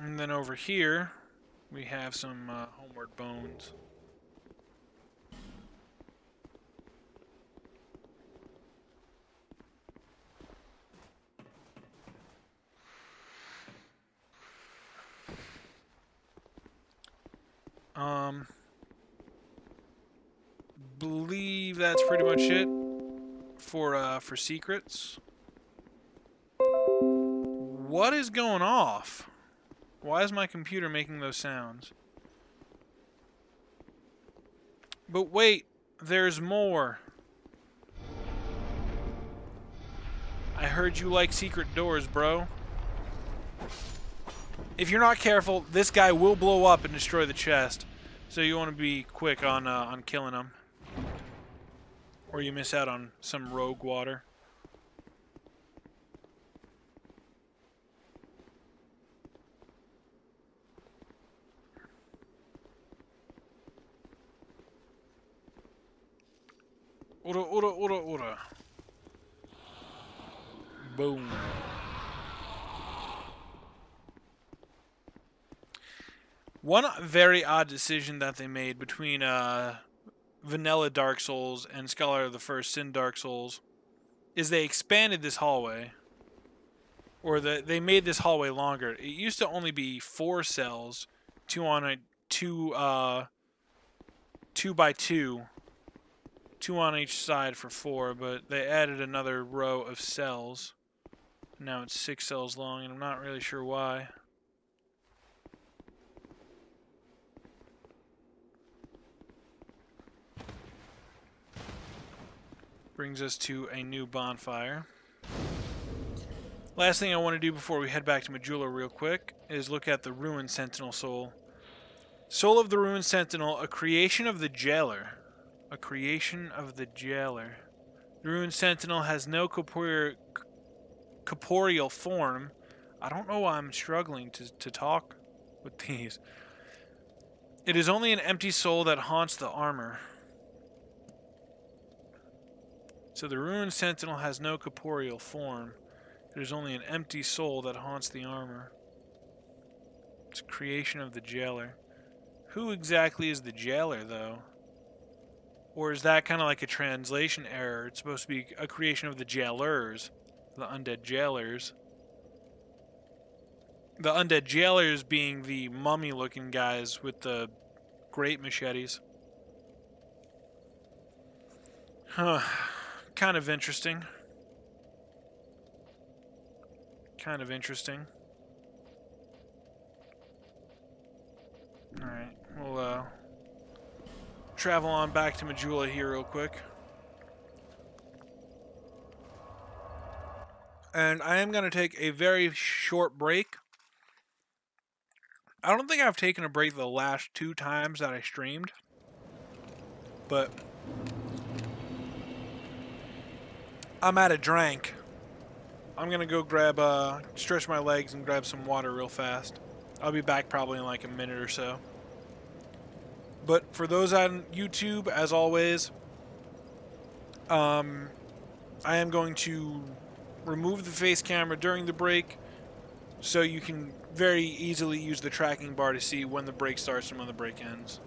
A: And then over here, we have some homeward bones. Believe that's pretty much it for secrets. What is going off? Why is my computer making those sounds? But wait, there's more. I heard you like secret doors, bro. If you're not careful, this guy will blow up and destroy the chest. So you want to be quick on killing him. Or you miss out on some rogue water. Ora. Boom. One very odd decision that they made between vanilla Dark Souls and Scholar of the First Sin Dark Souls is they expanded this hallway. Or they made this hallway longer. It used to only be 4 cells, 2 by 2. 2 on each side for 4, but they added another row of cells. Now it's 6 cells long, and I'm not really sure why. Brings us to a new bonfire. Last thing I want to do before we head back to Majula real quick is look at the Ruined Sentinel Soul. Soul of the Ruined Sentinel, a creation of the Jailer. A creation of the Jailer. The Ruined Sentinel has no corporeal form. I don't know why I'm struggling to talk with these. It is only an empty soul that haunts the armor. So the Ruined Sentinel has no corporeal form. It is only an empty soul that haunts the armor. It's a creation of the Jailer. Who exactly is the Jailer, though? Or is that kind of like a translation error? It's supposed to be a creation of the Jailers, the undead Jailers. The undead jailers being the mummy-looking guys with the great machetes. Huh. Kind of interesting. Kind of interesting. Alright, we'll travel on back to Majula here real quick. And I am going to take a very short break. I don't think I've taken a break the last 2 times that I streamed. But I'm out of drink. I'm going to go grab, stretch my legs and grab some water real fast. I'll be back probably in like a minute or so. But for those on YouTube, as always, I am going to remove the face camera during the break so you can very easily use the tracking bar to see when the break starts and when the break ends.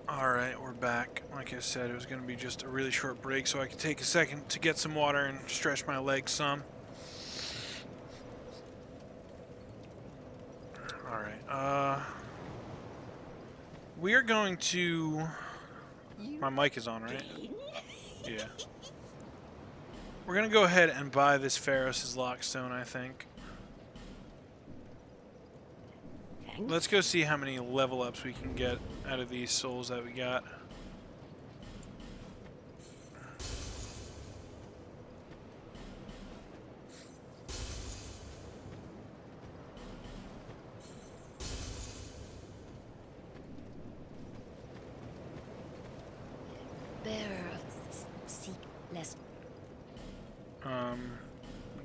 A: Alright, we're back. Like I said, it was going to be just a really short break so I could take a second to get some water and stretch my legs some. Alright, we are going to... My mic is on, right? Yeah. We're going to go ahead and buy this Pharos' Lockstone, I think. Let's go see how many level ups we can get out of these souls that we got.
B: Bearer of seek less.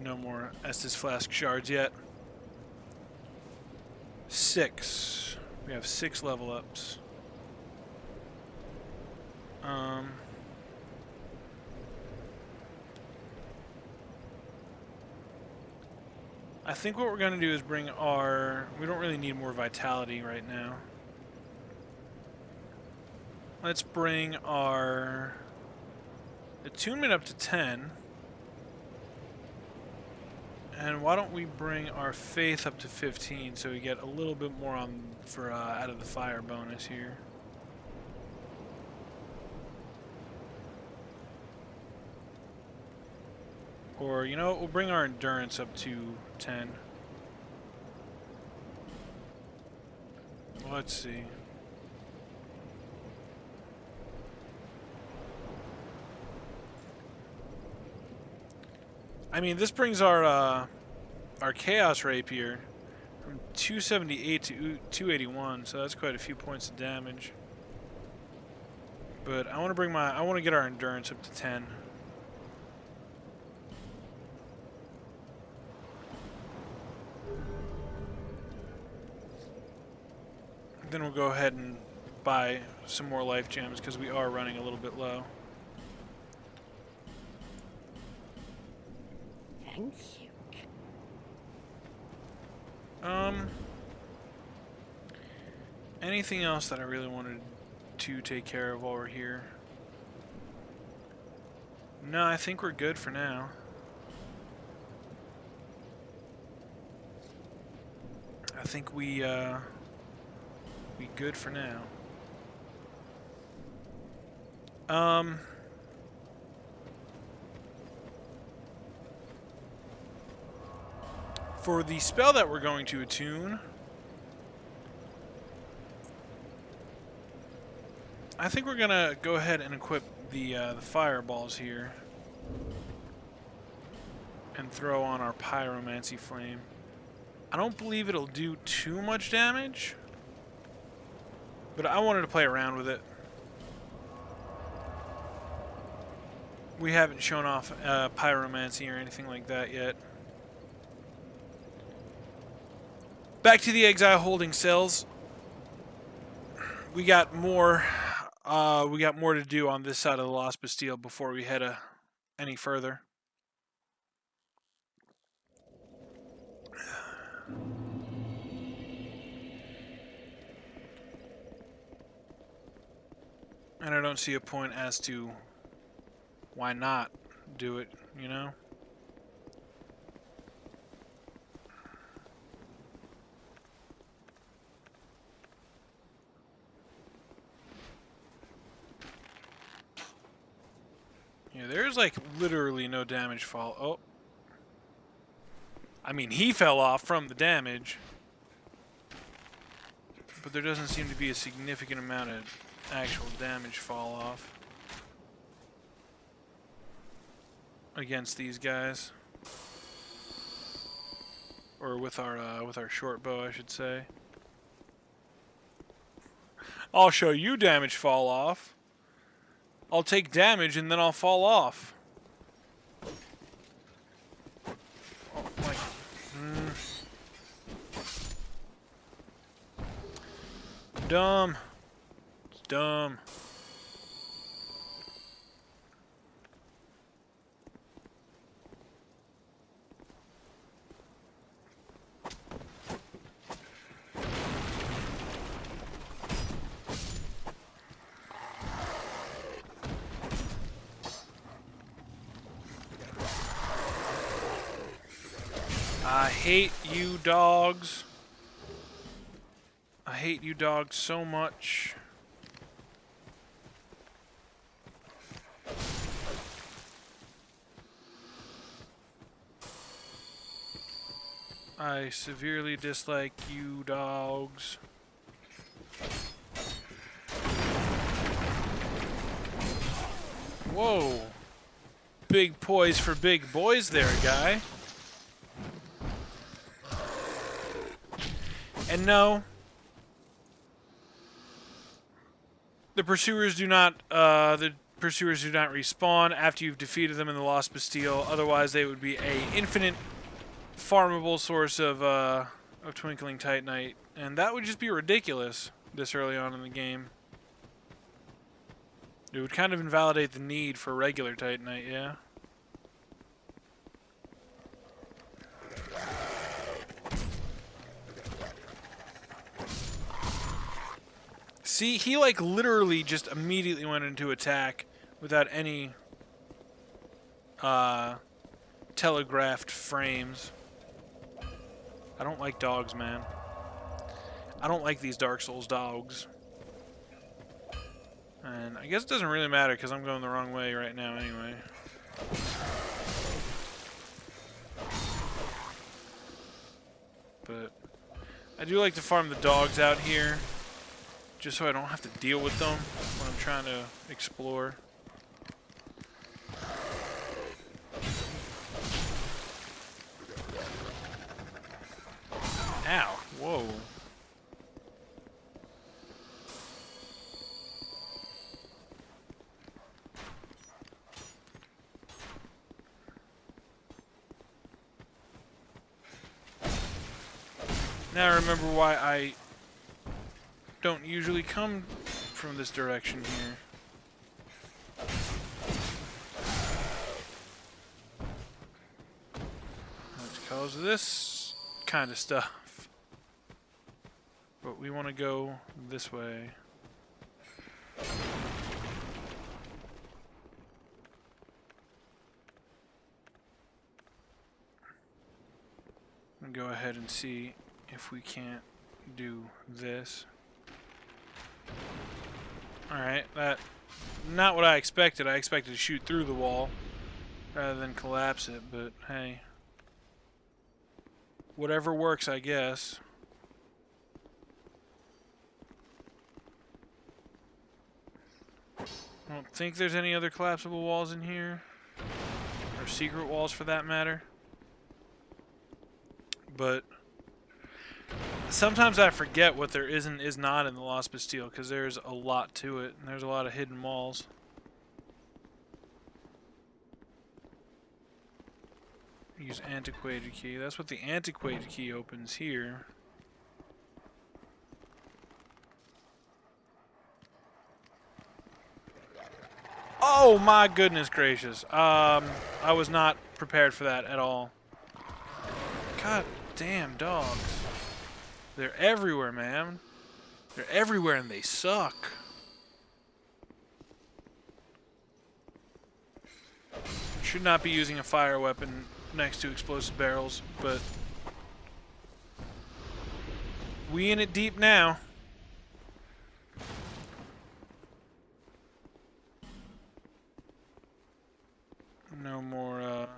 A: No more Estus Flask shards yet. 6. We have 6 level ups. I think what we're going to do is bring our... We don't really need more vitality right now. Let's bring our attunement up to 10. And why don't we bring our faith up to 15 so we get a little bit more on for out of the fire bonus here. Or, you know what, we'll bring our endurance up to 10. Let's see. I mean, this brings our Chaos Rapier from 278 to 281, so that's quite a few points of damage. But I want to get our endurance up to 10. Then we'll go ahead and buy some more life gems because we are running a little bit low.
B: Thank you.
A: Anything else that I really wanted to take care of while we're here? No, I think we're good for now. I think we good for now. For the spell that we're going to attune, I think we're gonna go ahead and equip the fireballs here and throw on our pyromancy flame. I don't believe it'll do too much damage, but I wanted to play around with it. We haven't shown off pyromancy or anything like that yet. Back to the exile holding cells. We got more to do on this side of the Lost Bastille before we head any further. And I don't see a point as to why not do it, you know? Yeah, there's like literally no damage fall. Oh. I mean, he fell off from the damage. But there doesn't seem to be a significant amount of actual damage fall off against these guys. Or with our short bow, I should say. I'll show you damage fall off. I'll take damage and then I'll fall off. Oh, like, dumb. It's dumb. I hate you dogs. I hate you dogs so much. I severely dislike you dogs. Whoa. Big poise for big boys there, guy. And no, the pursuers do not respawn after you've defeated them in the Lost Bastille. Otherwise, they would be a infinite farmable source of Twinkling Titanite, and that would just be ridiculous this early on in the game. It would kind of invalidate the need for regular Titanite, yeah. See, he like literally just immediately went into attack without any telegraphed frames. I don't like dogs, man. I don't like these Dark Souls dogs. And I guess it doesn't really matter because I'm going the wrong way right now anyway. But I do like to farm the dogs out here, just so I don't have to deal with them when I'm trying to explore. Ow. Whoa. Now I remember why I don't usually come from this direction here. That's because of this kind of stuff. But we want to go this way. And go ahead and see if we can't do this. Alright, that not what I expected. I expected to shoot through the wall rather than collapse it, but hey. Whatever works, I guess. I don't think there's any other collapsible walls in here. Or secret walls, for that matter. But sometimes I forget what there is and is not in the Lost Bastille, because there's a lot to it, and there's a lot of hidden walls. Use antiquated key. That's what the antiquated key opens here. Oh my goodness gracious. I was not prepared for that at all. God damn dogs. They're everywhere, man. They're everywhere and they suck. Should not be using a fire weapon next to explosive barrels, but we in it deep now. No more,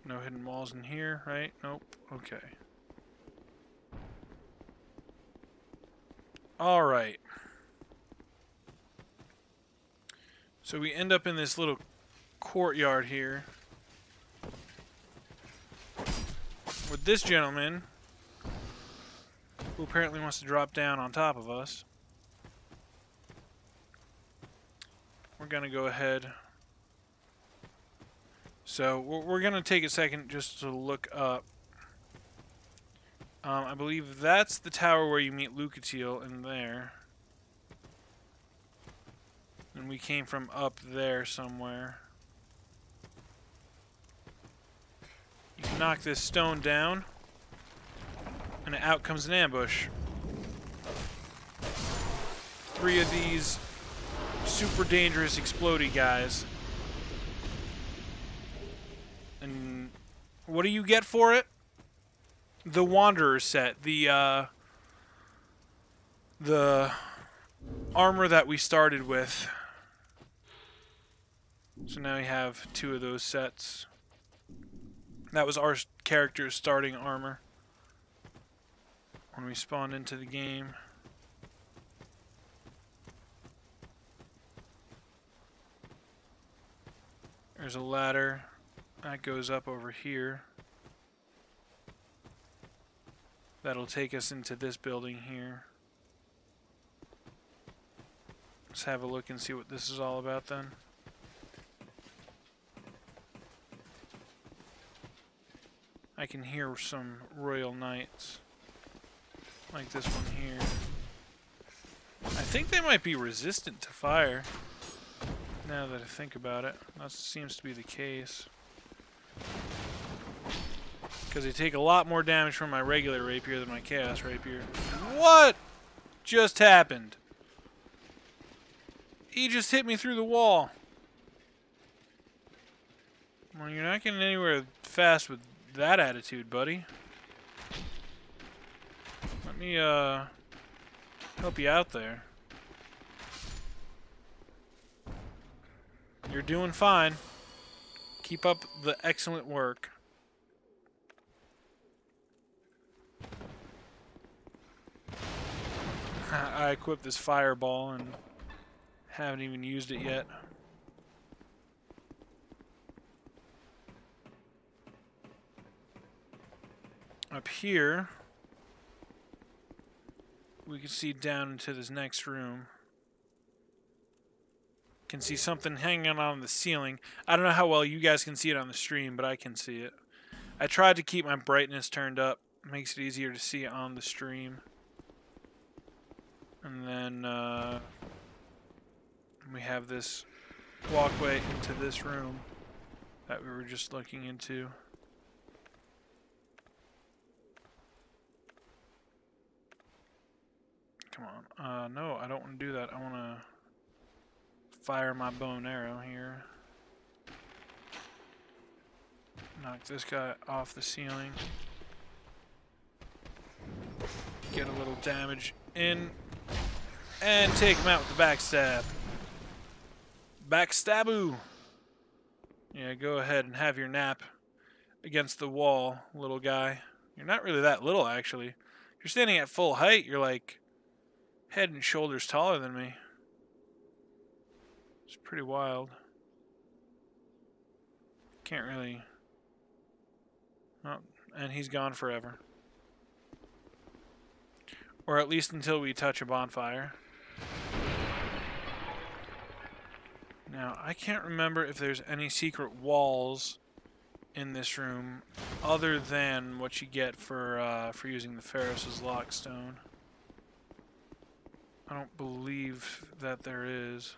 A: no hidden walls in here, right? Nope. Okay. Alright. So we end up in this little courtyard here with this gentleman who apparently wants to drop down on top of us. We're gonna go ahead. So we're gonna take a second just to look up. I believe that's the tower where you meet Lucatiel in there. And we came from up there somewhere. You can knock this stone down, and out comes an ambush. 3 of these super dangerous explodey guys. And what do you get for it? The Wanderer set, the armor that we started with. So now we have 2 of those sets. That was our character's starting armor when we spawned into the game. There's a ladder that goes up over here. That'll take us into this building here. Let's have a look and see what this is all about then. I can hear some Royal Knights, like this one here. I think they might be resistant to fire, now that I think about it. That seems to be the case. Because they take a lot more damage from my regular rapier than my chaos rapier. What just happened? He just hit me through the wall. Well, you're not getting anywhere fast with that attitude, buddy. Let me help you out there. You're doing fine. Keep up the excellent work. I equipped this fireball and haven't even used it yet. Up here, we can see down into this next room. Can see something hanging on the ceiling. I don't know how well you guys can see it on the stream, but I can see it. I tried to keep my brightness turned up. It makes it easier to see it on the stream. And then we have this walkway into this room that we were just looking into. Come on. No, I don't want to do that. I want to fire my bow and arrow here. Knock this guy off the ceiling. Get a little damage in. And take him out with the backstab. Backstaboo! Yeah, go ahead and have your nap against the wall, little guy. You're not really that little, actually. If you're standing at full height, you're like head and shoulders taller than me. It's pretty wild. Can't really... Oh, and he's gone forever. Or at least until we touch a bonfire. Now, I can't remember if there's any secret walls in this room other than what you get for using the Pharos' Lockstone. I don't believe that there is.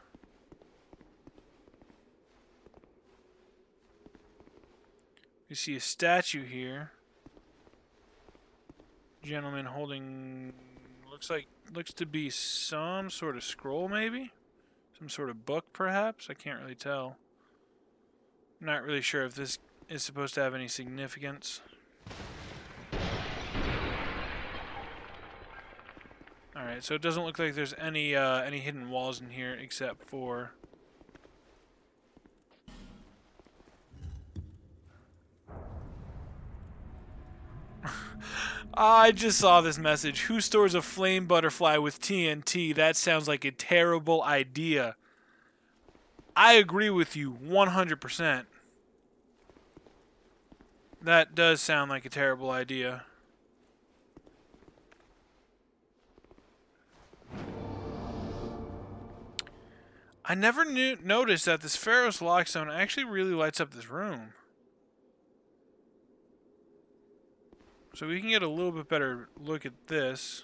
A: You see a statue here. Gentleman holding looks to be some sort of scroll, maybe? Some sort of book, perhaps? I can't really tell. I'm not really sure if this is supposed to have any significance. Alright, so it doesn't look like there's any hidden walls in here except for... I just saw this message. Who stores a flame butterfly with TNT? That sounds like a terrible idea. I agree with you 100%. That does sound like a terrible idea. I never noticed that this Pharos Lockstone actually really lights up this room. So we can get a little bit better look at this.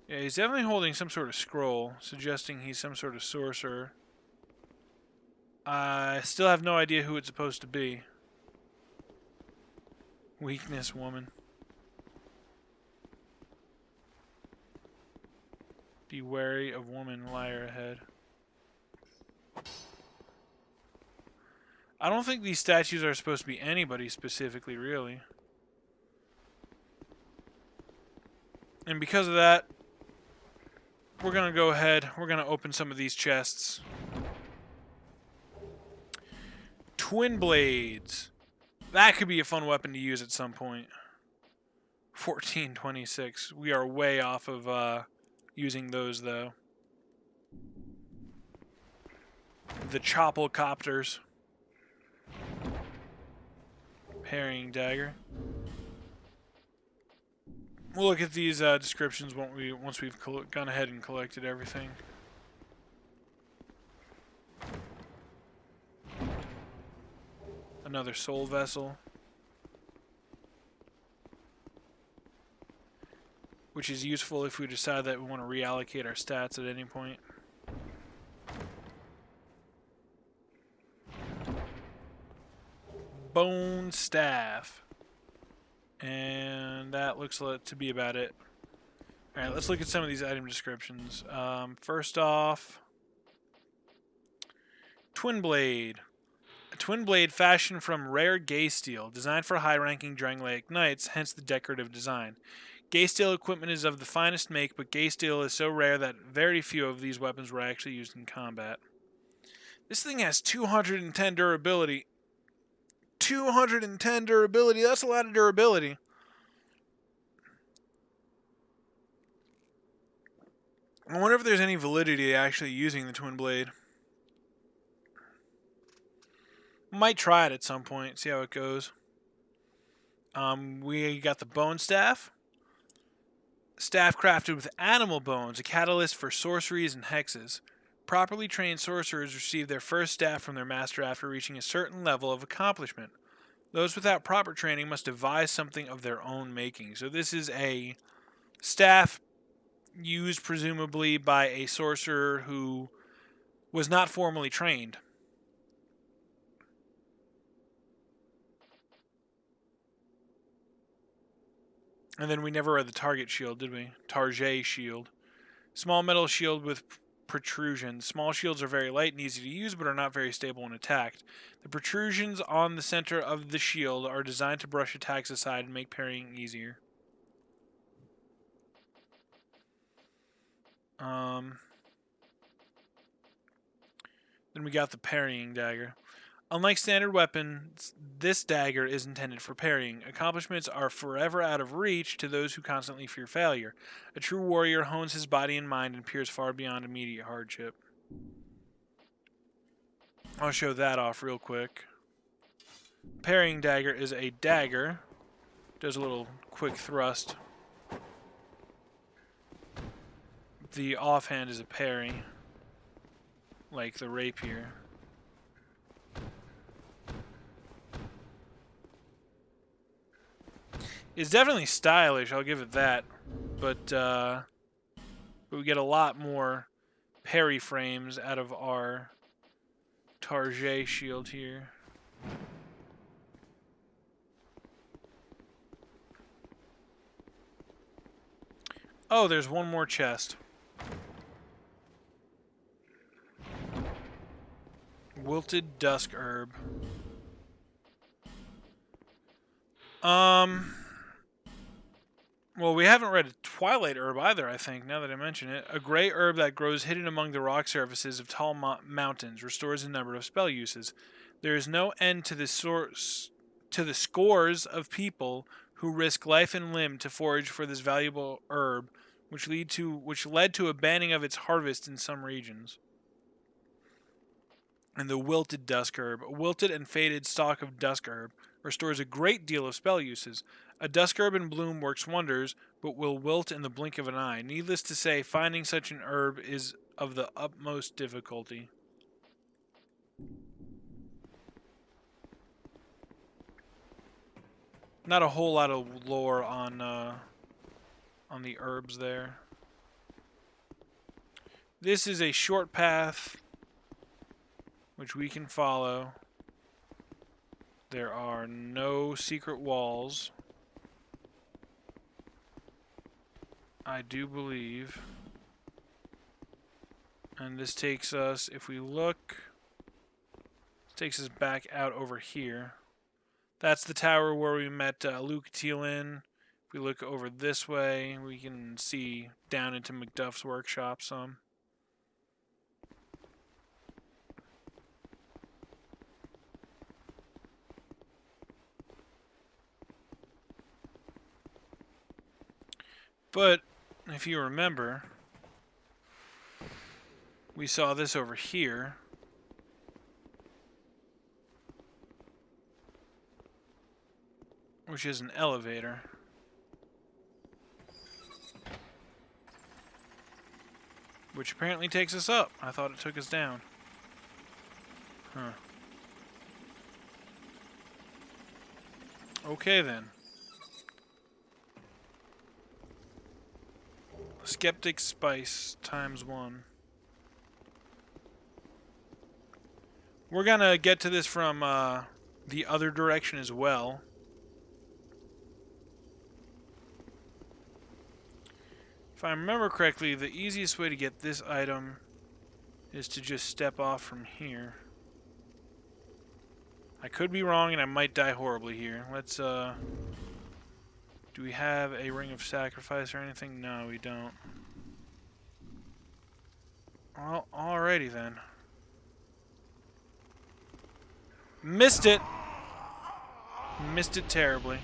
A: Yeah, he's definitely holding some sort of scroll, suggesting he's some sort of sorcerer. I still have no idea who it's supposed to be. Weakness woman. Be wary of woman, liar ahead. I don't think these statues are supposed to be anybody specifically, really. And because of that, we're going to go ahead. We're going to open some of these chests. Twin blades. That could be a fun weapon to use at some point. 1426. We are way off of using those, though. The Chopplecopters. Parrying dagger. We'll look at these descriptions once we've gone ahead and collected everything. Another soul vessel. Which is useful if we decide that we want to reallocate our stats at any point. Bone staff. And that looks to be about it. Alright, let's look at some of these item descriptions. First off, Twin Blade. A twin blade fashioned from rare gay steel, designed for high-ranking Drangleic knights, hence the decorative design. Gay steel equipment is of the finest make, but gay steel is so rare that very few of these weapons were actually used in combat. This thing has 210 durability. 210 durability, that's a lot of durability. I wonder if there's any validity to actually using the twin blade. Might try it at some point, see how it goes. We got the bone staff. Staff crafted with animal bones, a catalyst for sorceries and hexes. Properly trained sorcerers receive their first staff from their master after reaching a certain level of accomplishment. Those without proper training must devise something of their own making. So this is a staff used presumably by a sorcerer who was not formally trained. And then we never read the target shield, did we? Target shield. Small metal shield with protrusions. Small shields are very light and easy to use, but are not very stable when attacked. The protrusions on the center of the shield are designed to brush attacks aside and make parrying easier. The And we got the parrying dagger. Unlike standard weapons, this dagger is intended for parrying. Accomplishments are forever out of reach to those who constantly fear failure. A true warrior hones his body and mind and peers far beyond immediate hardship. I'll show that off real quick. Parrying dagger is a dagger. Does a little quick thrust. The offhand is a parry, like the rapier. It's definitely stylish, I'll give it that. But we get a lot more parry frames out of our Target shield here. Oh, there's one more chest. Wilted Dusk Herb. Well, we haven't read Twilight Herb either, I think, now that I mention it. A gray herb that grows hidden among the rock surfaces of tall mountains restores a number of spell uses. There is no end to the scores of people who risk life and limb to forage for this valuable herb, which led to a banning of its harvest in some regions. And the Wilted Dusk Herb. A wilted and faded stalk of dusk herb restores a great deal of spell uses. A dusk herb in bloom works wonders, but will wilt in the blink of an eye. Needless to say, finding such an herb is of the utmost difficulty. Not a whole lot of lore on the herbs there. This is a short path which we can follow. There are no secret walls, I do believe. And this takes us, if we look, this takes us back out over here. That's the tower where we met Luke Thielen. If we look over this way, we can see down into Macduff's workshop some. But if you remember, we saw this over here. Which is an elevator. Which apparently takes us up. I thought it took us down. Huh. Okay then. Skeptic Spice ×1. We're gonna get to this from the other direction as well. If I remember correctly, the easiest way to get this item is to just step off from here. I could be wrong and I might die horribly here. Let's, do we have a ring of sacrifice or anything? No, we don't. Well, alrighty then. Missed it! Missed it terribly.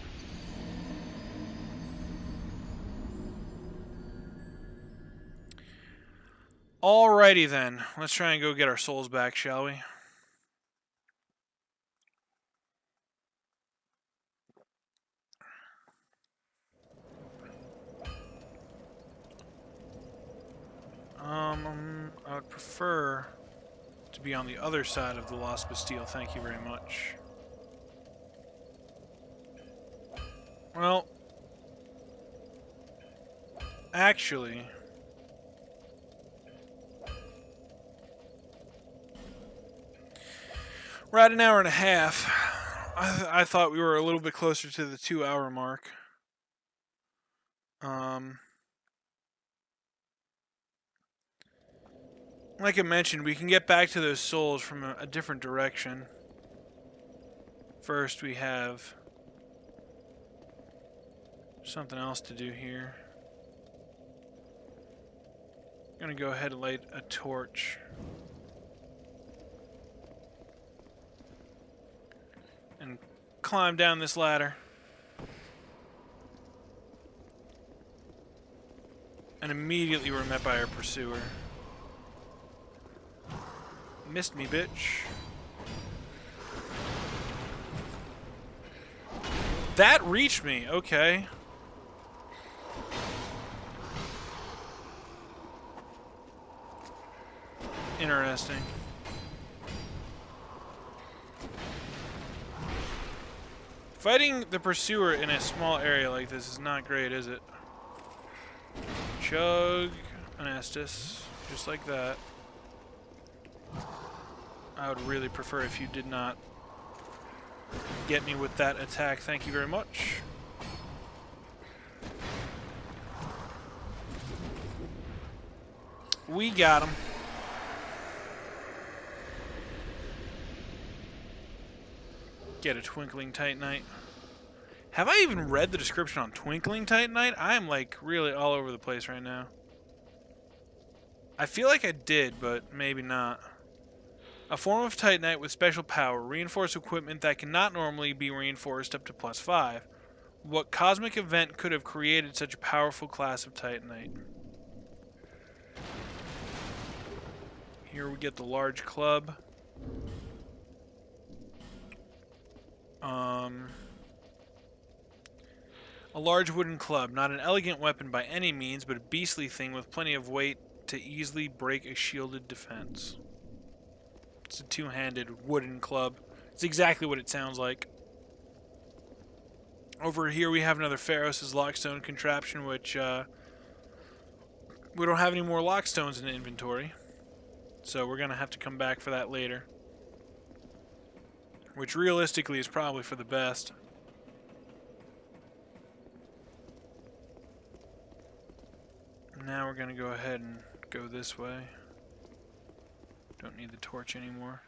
A: Alrighty then. Let's try and go get our souls back, shall we? I would prefer to be on the other side of the Lost Bastille, thank you very much. Well, actually, we're at an hour and a half. I thought we were a little bit closer to the 2-hour mark. Like I mentioned, we can get back to those souls from a different direction. First, we have something else to do here. I'm gonna go ahead and light a torch. and climb down this ladder. And immediately we're met by our pursuer. Missed me, bitch. That reached me, okay. Interesting. Fighting the pursuer in a small area like this is not great, is it? Chug an Estus, just like that. I would really prefer if you did not get me with that attack. Thank you very much. We got him. Get a Twinkling Titanite. Have I even read the description on Twinkling Titanite? I am like really all over the place right now. I feel like I did, but maybe not. A form of Titanite with special power. Reinforced equipment that cannot normally be reinforced up to +5. What cosmic event could have created such a powerful class of Titanite? Here we get the large club. A large wooden club. Not an elegant weapon by any means, but a beastly thing with plenty of weight to easily break a shielded defense. It's a two-handed wooden club. It's exactly what it sounds like. Over here we have another Pharos' lockstone contraption, which we don't have any more lockstones in the inventory. So we're going to have to come back for that later. Which realistically is probably for the best. Now we're going to go ahead and go this way. Don't need the torch anymore.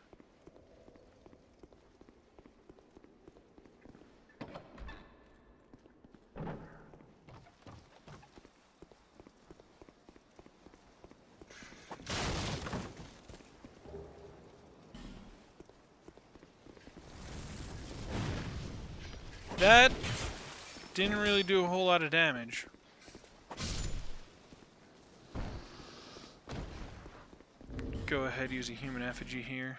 A: That didn't really do a whole lot of damage. Go ahead, use a human effigy here.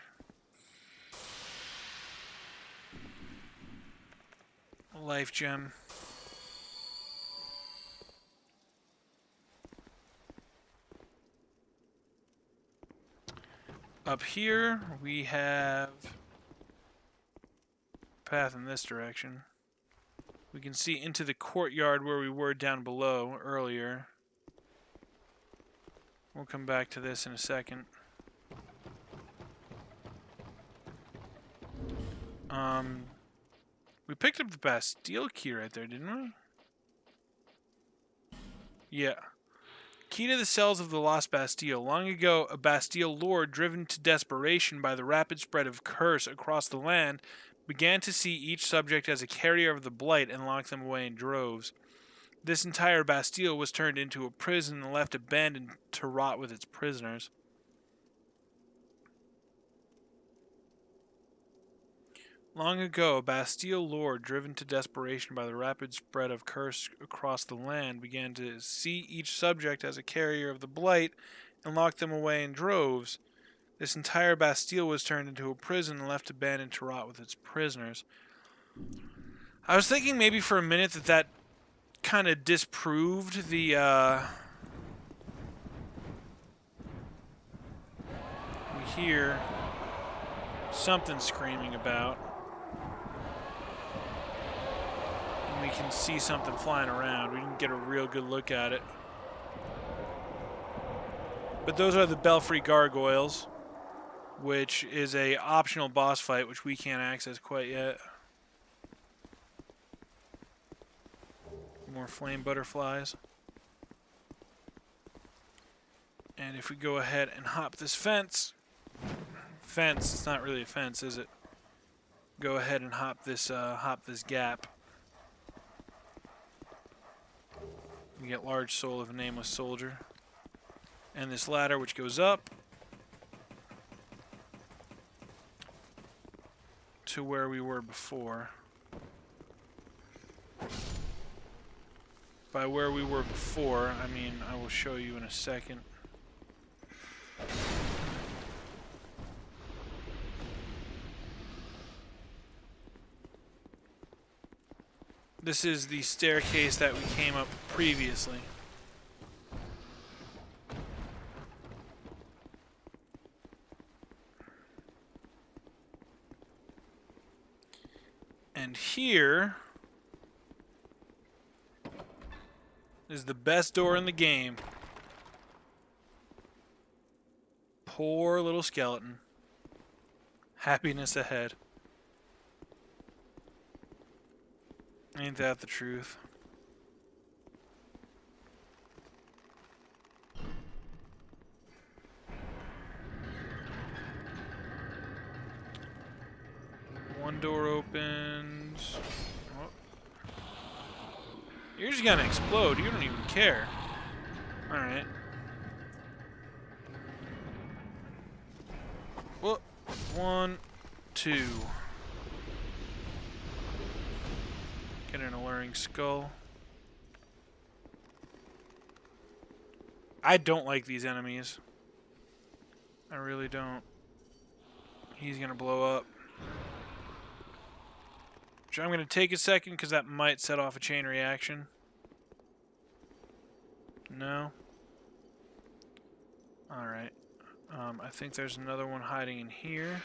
A: A life gem. Up here we have a path in this direction. We can see into the courtyard where we were down below earlier. We'll come back to this in a second. We picked up the Bastille key right there, didn't we? Yeah. Key to the cells of the lost Bastille. Long ago, a Bastille lord, driven to desperation by the rapid spread of curse across the land, began to see each subject as a carrier of the blight and locked them away in droves. This entire Bastille was turned into a prison and left abandoned to rot with its prisoners. Long ago, a Bastille lord, driven to desperation by the rapid spread of curse across the land, began to see each subject as a carrier of the blight and locked them away in droves. This entire Bastille was turned into a prison and left abandoned to rot with its prisoners. I was thinking maybe for a minute that kind of disproved the, we hear something screaming about. We can see something flying around. We didn't get a real good look at it. But those are the Belfry Gargoyles, which is a optional boss fight, which we can't access quite yet. More flame butterflies. And if we go ahead and hop this fence, it's not really a fence, is it? Go ahead and hop this gap. We get large soul of a nameless soldier. And this ladder which goes up to where we were before. By where we were before, I mean, I will show you in a second. This is the staircase that we came up previously. And here is the best door in the game. Poor little skeleton. Happiness ahead. Ain't that the truth? One door opens. Oh. You're just gonna explode. You don't even care. Alright. Well, 1, 2. Get an alluring skull. I don't like these enemies. I really don't. He's gonna blow up. Which I'm gonna take a second because that might set off a chain reaction. No. Alright. I think there's another one hiding in here.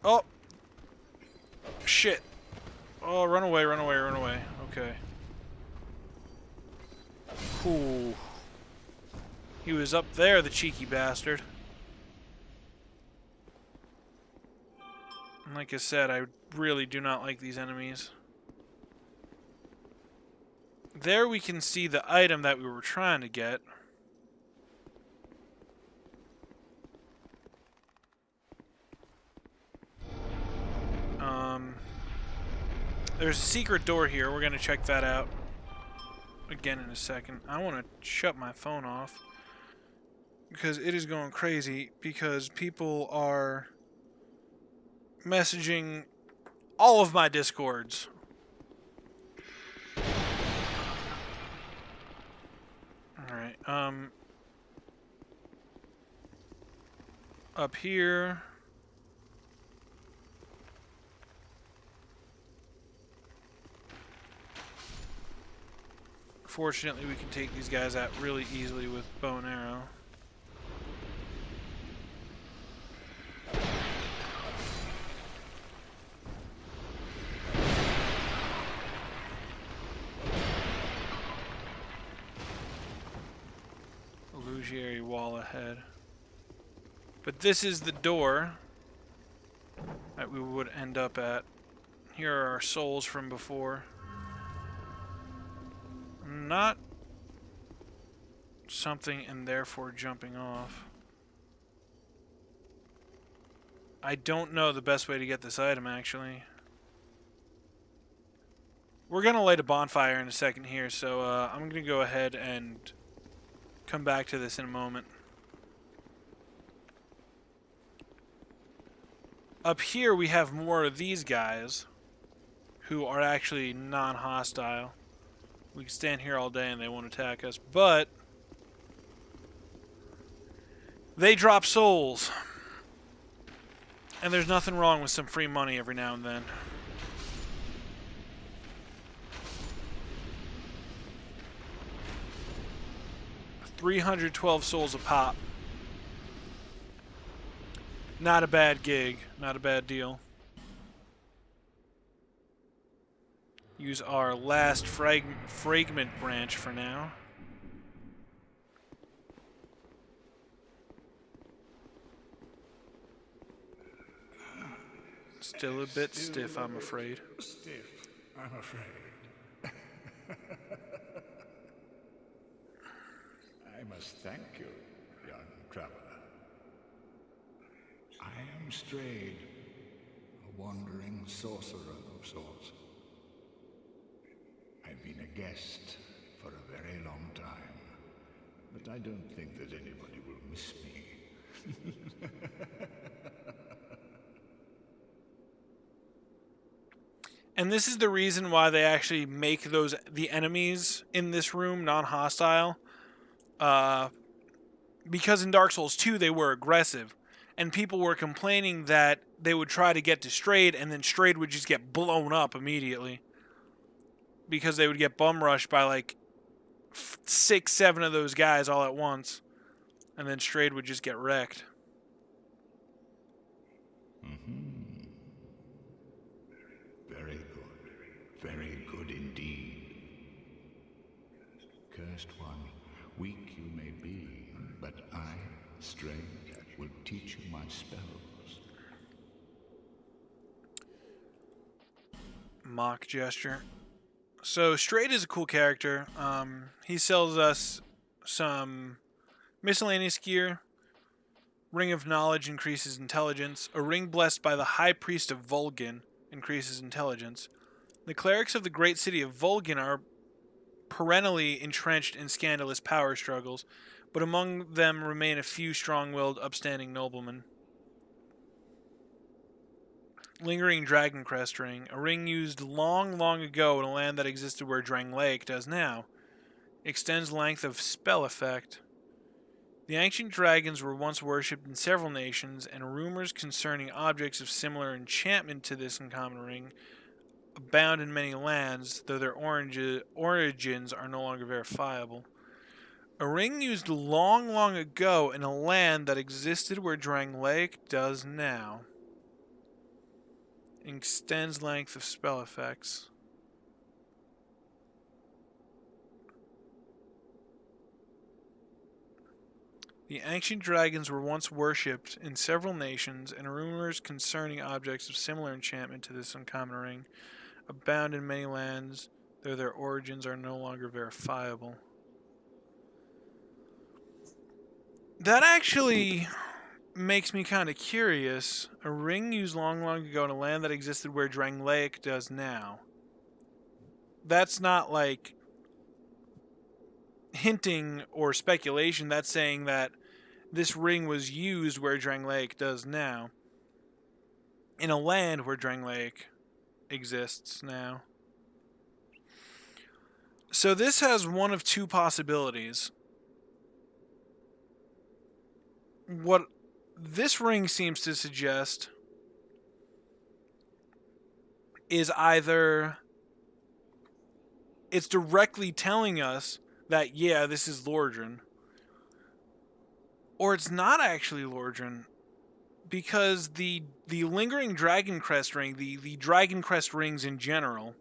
A: Oh! Shit. Oh, run away, run away, run away. Okay. Ooh. He was up there, the cheeky bastard. And like I said, I really do not like these enemies. There we can see the item that we were trying to get. There's a secret door here. We're going to check that out again in a second. I want to shut my phone off because it is going crazy because people are messaging all of my Discords. Alright, up here. Fortunately, we can take these guys out really easily with bow and arrow. Illusionary wall ahead. But this is the door that we would end up at. Here are our souls from before. Not something and therefore jumping off. I don't know the best way to get this item, actually. We're going to light a bonfire in a second here, so I'm going to go ahead and come back to this in a moment. Up here we have more of these guys who are actually non-hostile. We can stand here all day and they won't attack us, but they drop souls. And there's nothing wrong with some free money every now and then. $312 souls a pop. Not a bad gig. Not a bad deal. Use our last fragment branch for now. Still a bit stiff, I'm afraid.
C: Stiff, I'm afraid. I must thank you, young traveler. I am Strayed, a wandering sorcerer of sorts. I've been a guest for a very long time. but I don't think that anybody will miss me.
A: And this is the reason why they actually make the enemies in this room non-hostile. Because in Dark Souls 2 they were aggressive, and people were complaining that they would try to get to Strayed, and then Strayed would just get blown up immediately. Because they would get bum rushed by like 6, 7 of those guys all at once, and then Strayed would just get wrecked.
C: Very good. Very good indeed. Cursed one, weak you may be, but I, Strayed, will teach you my spells.
A: Mock gesture. So Strayed is a cool character. He sells us some miscellaneous gear. Ring of Knowledge increases intelligence. A ring blessed by the High Priest of Vulcan increases intelligence. The clerics of the great city of Vulcan are perennially entrenched in scandalous power struggles, but among them remain a few strong-willed, upstanding noblemen. Lingering Dragon Crest Ring, a ring used long, long ago in a land that existed where Drang Lake does now. Extends length of spell effect. The ancient dragons were once worshipped in several nations, and rumors concerning objects of similar enchantment to this uncommon ring abound in many lands, though their origins are no longer verifiable. A ring used long, long ago in a land that existed where Drang Lake does now. Extends length of spell effects. The ancient dragons were once worshipped in several nations, and rumors concerning objects of similar enchantment to this uncommon ring abound in many lands, though their origins are no longer verifiable. That actually makes me kind of curious. A ring used long, long ago in a land that existed where Drang Lake does now. That's not like hinting or speculation. That's saying that this ring was used where Drang Lake does now. In a land where Drang Lake exists now. So this has one of two possibilities. What this ring seems to suggest is either it's directly telling us that, yeah, this is Lordran, or it's not actually Lordran, because the Lingering Dragon Crest ring, the Dragon Crest rings in general,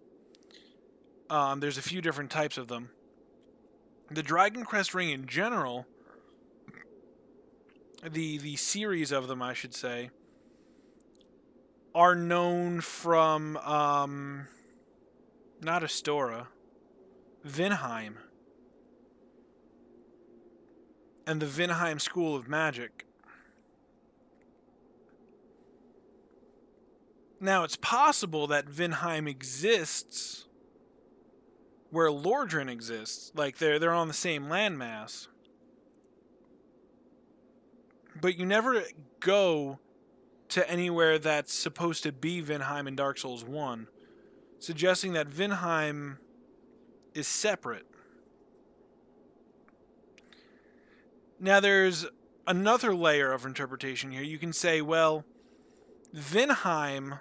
A: there's a few different types of them. The Dragon Crest ring in general, the series of them, I should say, are known from, not Astora, Vinheim, and the Vinheim School of Magic. Now, it's possible that Vinheim exists where Lordran exists. Like, they're on the same landmass. But you never go to anywhere that's supposed to be Vinheim in Dark Souls 1, suggesting that Vinheim is separate. Now, there's another layer of interpretation here. You can say, well, Vinheim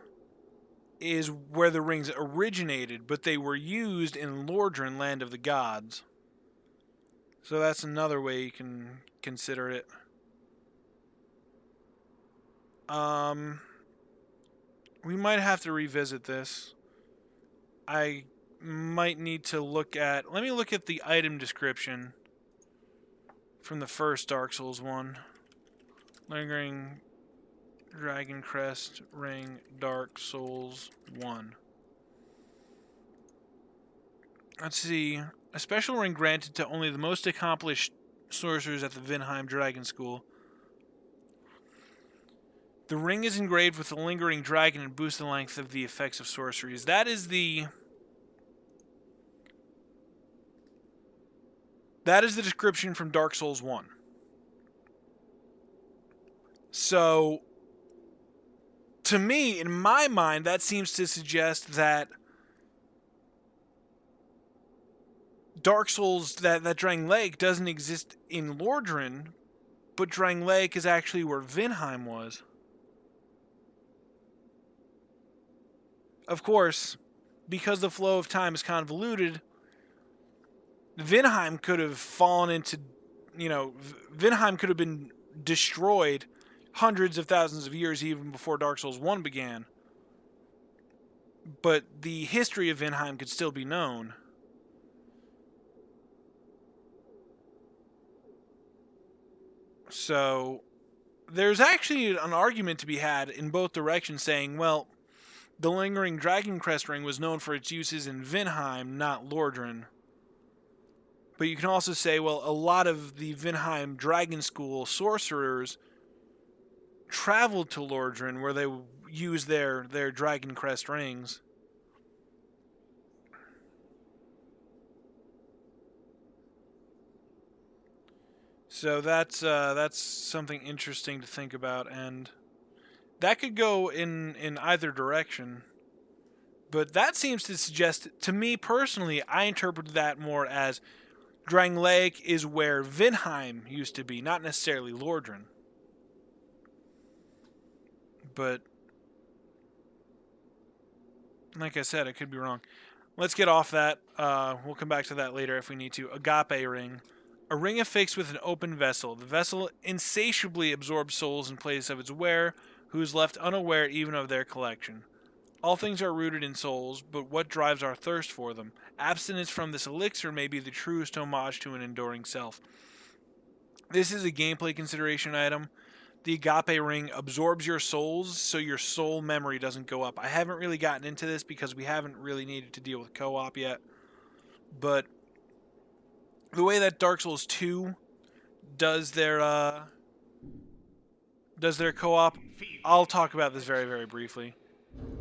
A: is where the rings originated, but they were used in Lordran, Land of the Gods. So that's another way you can consider it. We might have to revisit this. I might need to look at... Let me look at the item description from the first Dark Souls 1. Lingering Dragon Crest Ring, Dark Souls 1. Let's see. A special ring granted to only the most accomplished sorcerers at the Vinheim Dragon School. The ring is engraved with the Lingering Dragon and boosts the length of the effects of sorceries. That is the... That is the description from Dark Souls 1. So, to me, in my mind, that seems to suggest that Dark Souls, that Drang Lake doesn't exist in Lordran, but Drang Lake is actually where Vinheim was. Of course, because the flow of time is convoluted, Vinheim could have fallen into, Vinheim could have been destroyed hundreds of thousands of years even before Dark Souls 1 began. But the history of Vinheim could still be known. So, there's actually an argument to be had in both directions saying, well, the Lingering Dragon Crest Ring was known for its uses in Vinheim, not Lordran. But you can also say, well, a lot of the Vinheim Dragon School sorcerers traveled to Lordran where they used their Dragon Crest rings. So that's something interesting to think about, and that could go in either direction. But that seems to suggest, to me personally, I interpreted that more as Drang Lake is where Vinheim used to be, not necessarily Lordran. But, like I said, I could be wrong. Let's get off that. We'll come back to that later if we need to. Agape Ring. A ring affixed with an open vessel. The vessel insatiably absorbs souls in place of its wearer, who is left unaware even of their collection. All things are rooted in souls, but what drives our thirst for them? Abstinence from this elixir may be the truest homage to an enduring self. This is a gameplay consideration item. The Agape Ring absorbs your souls, so your soul memory doesn't go up. I haven't really gotten into this because we haven't really needed to deal with co-op yet. But the way that Dark Souls 2 does their co-op, I'll talk about this very, very briefly.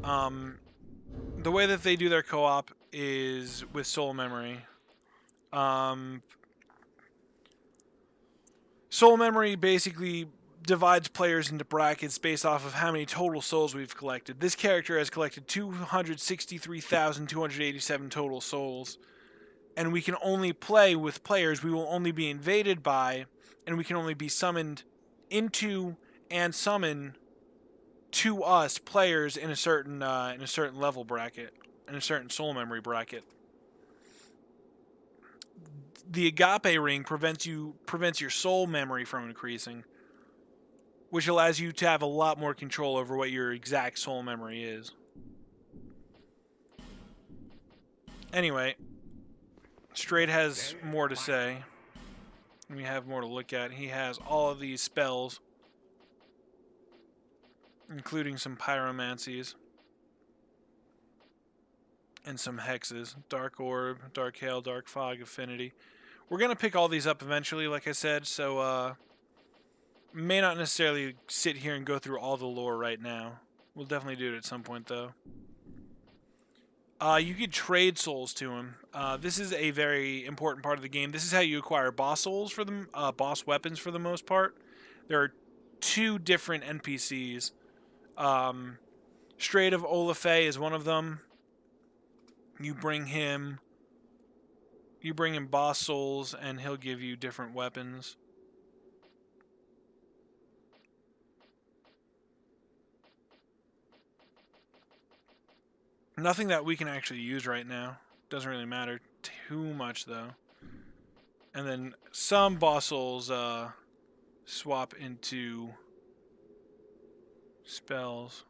A: The way that they do their co-op is with soul memory. Soul memory basically divides players into brackets based off of how many total souls we've collected. This character has collected 263,287 total souls, and we can only play with players we will only be invaded by, and we can only be summoned into and summon to us players in a certain level bracket, in a certain soul memory bracket. The Agape Ring prevents your soul memory from increasing, which allows you to have a lot more control over what your exact soul memory is. Anyway, Straight has more to say. We have more to look at. He has all of these spells, including some pyromancies and some hexes. Dark Orb, Dark Hail, Dark Fog, Affinity. We're going to pick all these up eventually, like I said, so may not necessarily sit here and go through all the lore right now. We'll definitely do it at some point, though. You could trade souls to him. This is a very important part of the game. This is how you acquire boss souls for them, boss weapons for the most part. There are two different NPCs. Straight of Olafay is one of them. You bring him boss souls, and he'll give you different weapons. Nothing that we can actually use right now. Doesn't really matter too much, though. And then some boss souls swap into spells.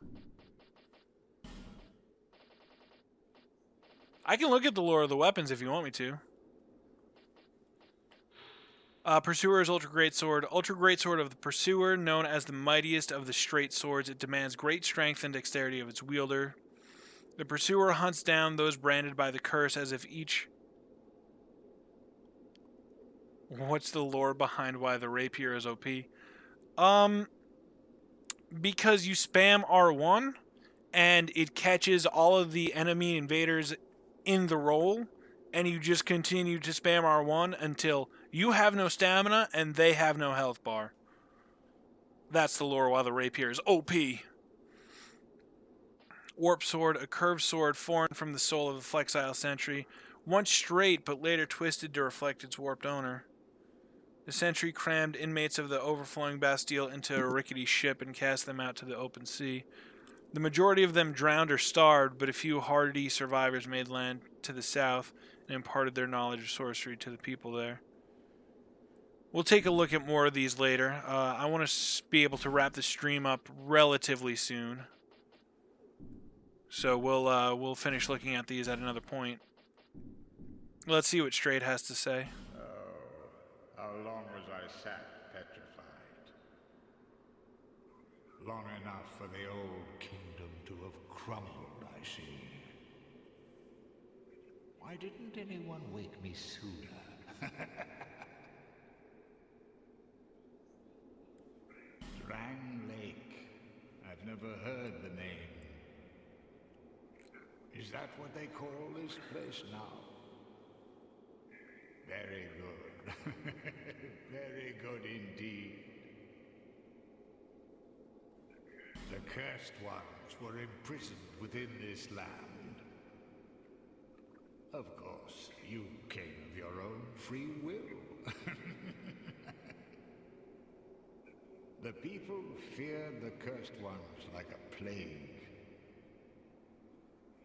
A: I can look at the lore of the weapons if you want me to. Pursuer is Ultra Great Sword. Ultra Great Sword of the Pursuer, known as the mightiest of the straight swords. It demands great strength and dexterity of its wielder. The Pursuer hunts down those branded by the curse as if each... What's the lore behind why the rapier is OP? Because you spam R1, and it catches all of the enemy invaders in the roll, and you just continue to spam R1 until You have no stamina, and they have no health bar. That's the lore, while the rapier is OP. Warp sword, a curved sword foreign from the soul of the flexile sentry, once straight but later twisted to reflect its warped owner. The sentry crammed inmates of the overflowing Bastille into a rickety ship and cast them out to the open sea. The majority of them drowned or starved, but a few hardy survivors made land to the south and imparted their knowledge of sorcery to the people there. We'll take a look at more of these later. I want to be able to wrap the stream up relatively soon. So we'll finish looking at these at another point. Let's see what Straight has to say.
D: Oh, how long was I sat petrified? Long enough for the old kingdom to have crumbled, I see. Why didn't anyone wake me sooner? Drang Lake. I've never heard the name. Is that what they call this place now? Very good. Very good indeed. The cursed ones were imprisoned within this land. Of course, you came of your own free will. The people feared the cursed ones like a plague.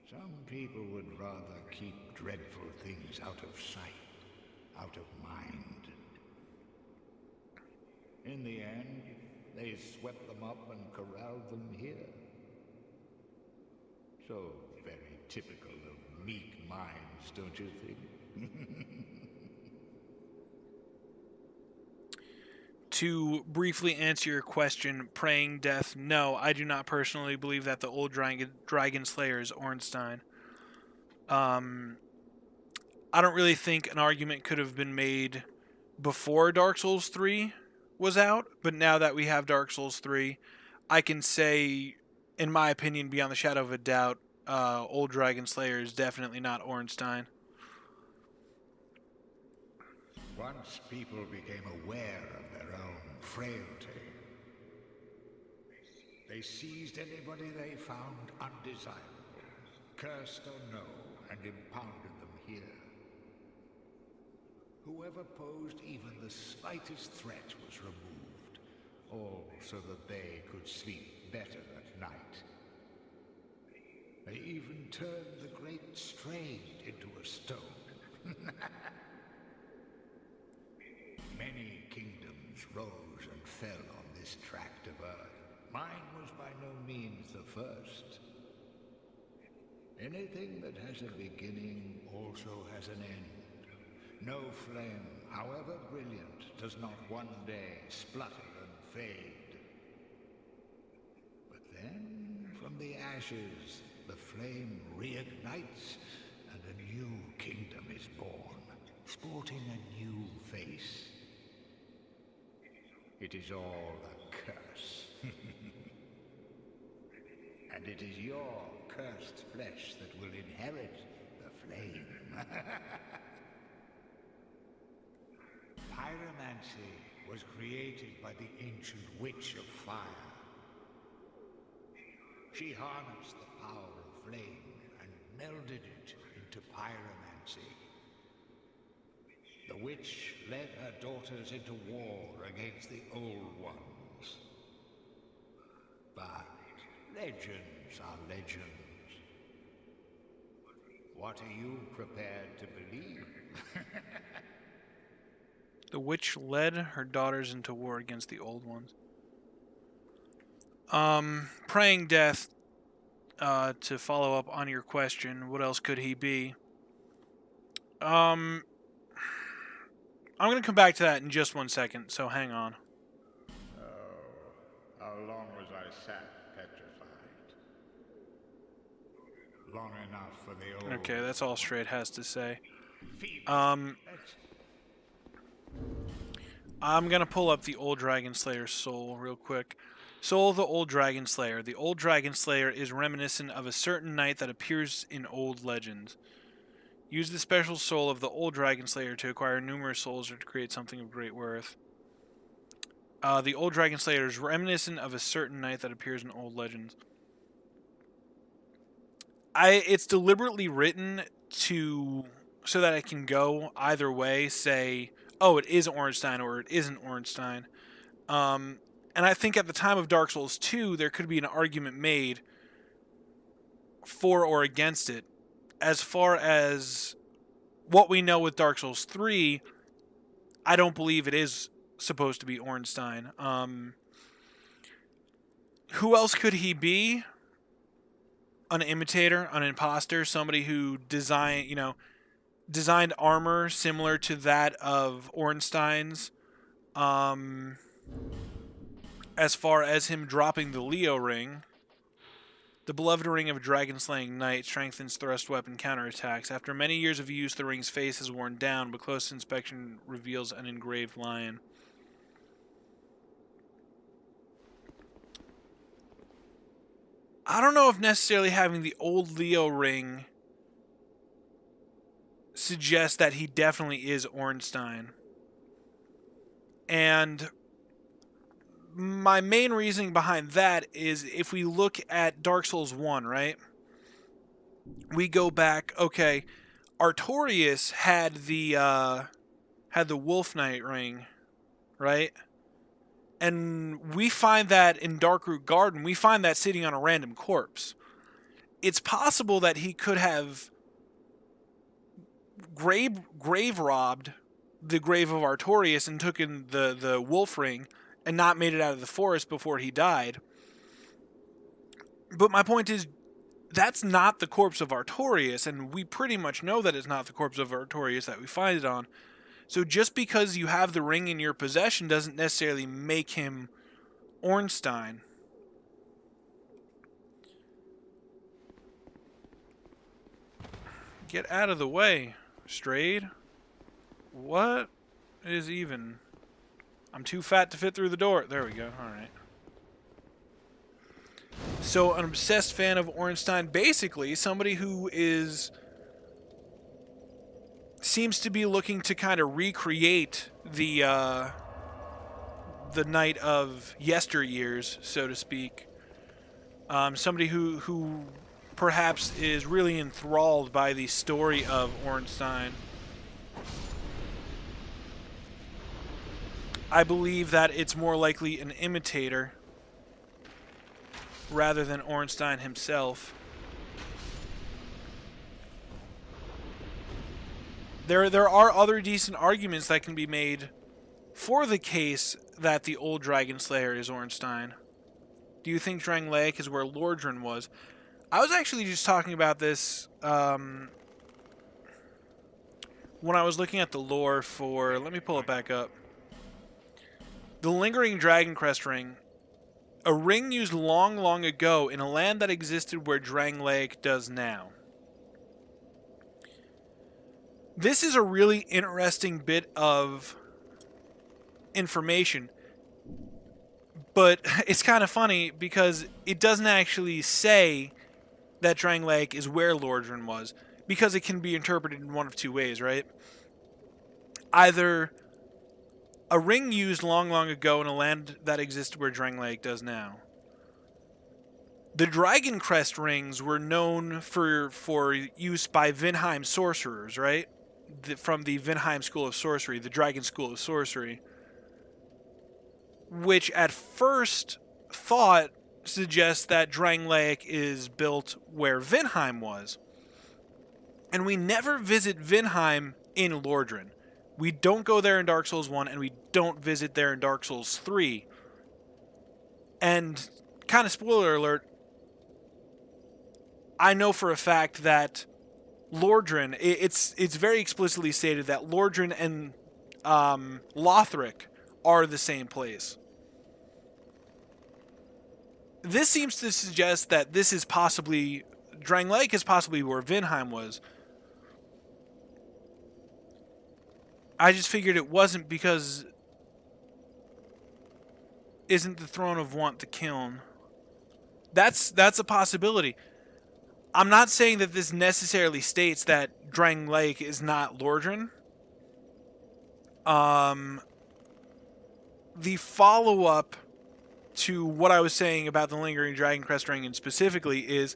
D: Some people would rather keep dreadful things out of sight, out of mind. In the end, they swept them up and corralled them here. So very typical of meek minds, don't you think?
A: To briefly answer your question, Praying Death, no, I do not personally believe that the old Dragon Slayer is Ornstein. I don't really think an argument could have been made before Dark Souls 3 was out, but now that we have Dark Souls 3, I can say, in my opinion, beyond the shadow of a doubt, old Dragon Slayer is definitely not Ornstein.
D: Once people became aware of their own frailty, they seized anybody they found undesirable, cursed or no, and impounded them here. Whoever posed even the slightest threat was removed, all so that they could sleep better at night. They even turned the great Strayed into a stone. Many kingdoms rose and fell on this tract of earth. Mine was by no means the first. Anything that has a beginning also has an end. No flame, however brilliant, does not one day splutter and fade. But then, from the ashes, the flame reignites, and a new kingdom is born, sporting a new face. It is all a curse. And it is your cursed flesh that will inherit the flame. Pyromancy was created by the ancient witch of fire. She harnessed the power of flame and melded it into pyromancy. The witch led her daughters into war against the Old Ones. But legends are legends. What are you prepared to believe?
A: The witch led her daughters into war against the Old Ones. Praying Death, to follow up on your question, what else could he be? I'm going to come back to that in just 1 second, so hang on.
D: Oh, how long was I sat petrified? Long enough for the old...
A: Okay, that's all Straight has to say. I'm going to pull up the Old Dragon Slayer's soul real quick. Soul of the Old Dragon Slayer. The Old Dragon Slayer is reminiscent of a certain knight that appears in old legends. Use the special soul of the old Dragon Slayer to acquire numerous souls or to create something of great worth. The old Dragon Slayer is reminiscent of a certain knight that appears in old legends. It's deliberately written so that I can go either way, say, oh, it is Ornstein or it isn't Ornstein. And I think at the time of Dark Souls 2, there could be an argument made for or against it. As far as what we know with Dark Souls 3, I don't believe it is supposed to be Ornstein. Who else could he be? An imitator, an imposter, somebody who designed armor similar to that of Ornstein's. As far as him dropping the Leo ring, the beloved ring of a dragon-slaying knight strengthens thrust weapon counterattacks. After many years of use, the ring's face is worn down, but close inspection reveals an engraved lion. I don't know if necessarily having the old Leo ring suggests that he definitely is Ornstein. And my main reasoning behind that is if we look at Dark Souls 1, right? We go back, okay, Artorias had the Wolf Knight ring, right? And we find that in Darkroot Garden, we find that sitting on a random corpse. It's possible that he could have grave robbed the grave of Artorias and taken the wolf ring and not made it out of the forest before he died. But my point is, that's not the corpse of Artorias, and we pretty much know that it's not the corpse of Artorias that we find it on. So just because you have the ring in your possession doesn't necessarily make him Ornstein. Get out of the way, Strayed. What is even? I'm too fat to fit through the door. There we go. Alright. So, an obsessed fan of Ornstein, basically somebody who seems to be looking to kind of recreate the knight of yesteryears, so to speak. Somebody who perhaps is really enthralled by the story of Ornstein. I believe that it's more likely an imitator rather than Ornstein himself. There are other decent arguments that can be made for the case that the old Dragon Slayer is Ornstein. Do you think Drangleic is where Lordran was? I was actually just talking about this when I was looking at the lore for... Let me pull it back up. The Lingering Dragon Crest Ring. A ring used long, long ago in a land that existed where Drangleic does now. This is a really interesting bit of information, but it's kind of funny because it doesn't actually say that Drangleic is where Lordran was, because it can be interpreted in one of two ways, right? Either a ring used long, long ago in a land that existed where Drangleic does now. The Dragon Crest rings were known for use by Vinheim sorcerers, right? From the Vinheim School of Sorcery, the Dragon School of Sorcery, which at first thought suggests that Drangleic is built where Vinheim was. And we never visit Vinheim in Lordran. We don't go there in Dark Souls 1, and we don't visit there in Dark Souls 3. And, kind of spoiler alert, I know for a fact that Lordran, it's very explicitly stated that Lordran and Lothric are the same place. This seems to suggest that this is possibly... Drangleic is possibly where Vinheim was. I just figured it wasn't because... Isn't the Throne of Want the kiln? That's a possibility. I'm not saying that this necessarily states that Drang Lake is not Lordran. The follow-up to what I was saying about the Lingering Dragon Crest Ring, and specifically, is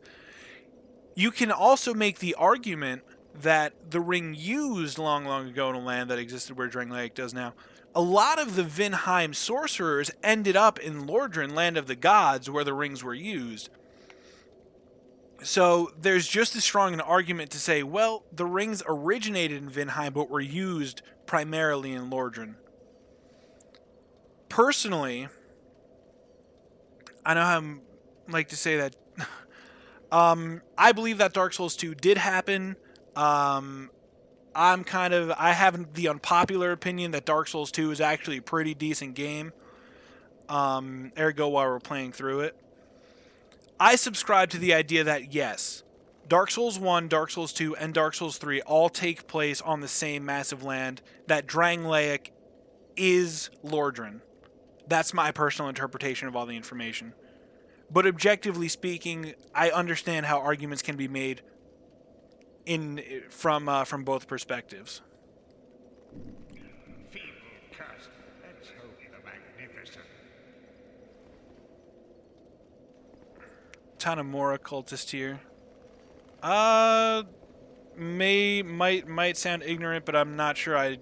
A: you can also make the argument that the ring used long, long ago in a land that existed where Drang Lake does now. A lot of the Vinheim sorcerers ended up in Lordran, Land of the Gods, where the rings were used. So there's just as strong an argument to say, well, the rings originated in Vinheim, but were used primarily in Lordran. Personally, I know how I like to say that. I believe that Dark Souls 2 did happen. I have the unpopular opinion that Dark Souls 2 is actually a pretty decent game. Ergo, while we're playing through it, I subscribe to the idea that yes, Dark Souls 1, Dark Souls 2, and Dark Souls 3 all take place on the same massive land, that Drang Lake is Lordran. That's my personal interpretation of all the information. But objectively speaking, I understand how arguments can be made from both perspectives.
D: Feeble curse. Let's hope the magnificent.
A: Tanamura cultist here. Might sound ignorant, but I'm not sure I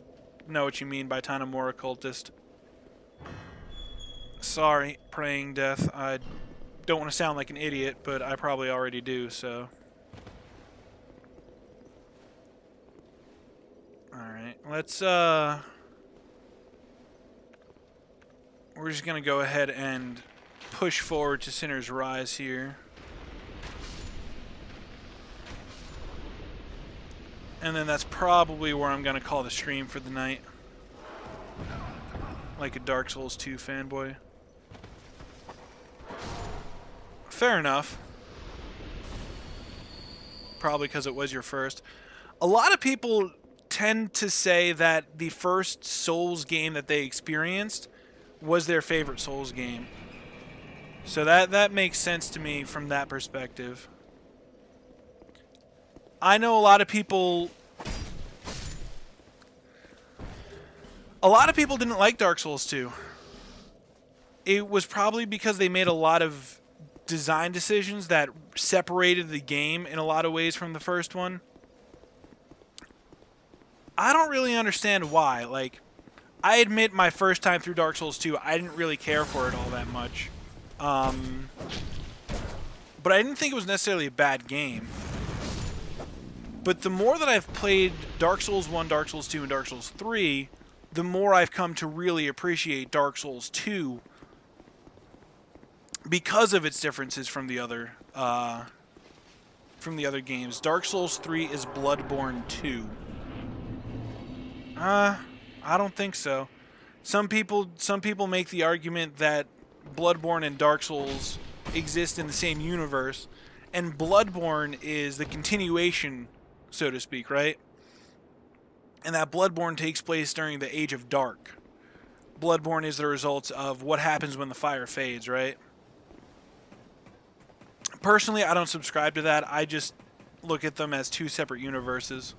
A: know what you mean by Tanamura cultist. Sorry, Praying Death. I don't want to sound like an idiot, but I probably already do, so. Alright, let's, we're just gonna go ahead and push forward to Sinner's Rise here. And then that's probably where I'm gonna call the stream for the night. Like a Dark Souls 2 fanboy. Fair enough. Probably because it was your first. A lot of people tend to say that the first Souls game that they experienced was their favorite Souls game. So that makes sense to me from that perspective. I know a lot of people didn't like Dark Souls 2. It was probably because they made a lot of design decisions that separated the game in a lot of ways from the first one. I don't really understand why. Like, I admit my first time through Dark Souls 2, I didn't really care for it all that much. But I didn't think it was necessarily a bad game. But the more that I've played Dark Souls 1, Dark Souls 2, and Dark Souls 3, the more I've come to really appreciate Dark Souls 2 because of its differences from the other games. Dark Souls 3 is Bloodborne 2. I don't think so. Some people make the argument that Bloodborne and Dark Souls exist in the same universe, and Bloodborne is the continuation, so to speak, right? And that Bloodborne takes place during the Age of Dark. Bloodborne is the result of what happens when the fire fades, right? Personally, I don't subscribe to that. I just look at them as two separate universes.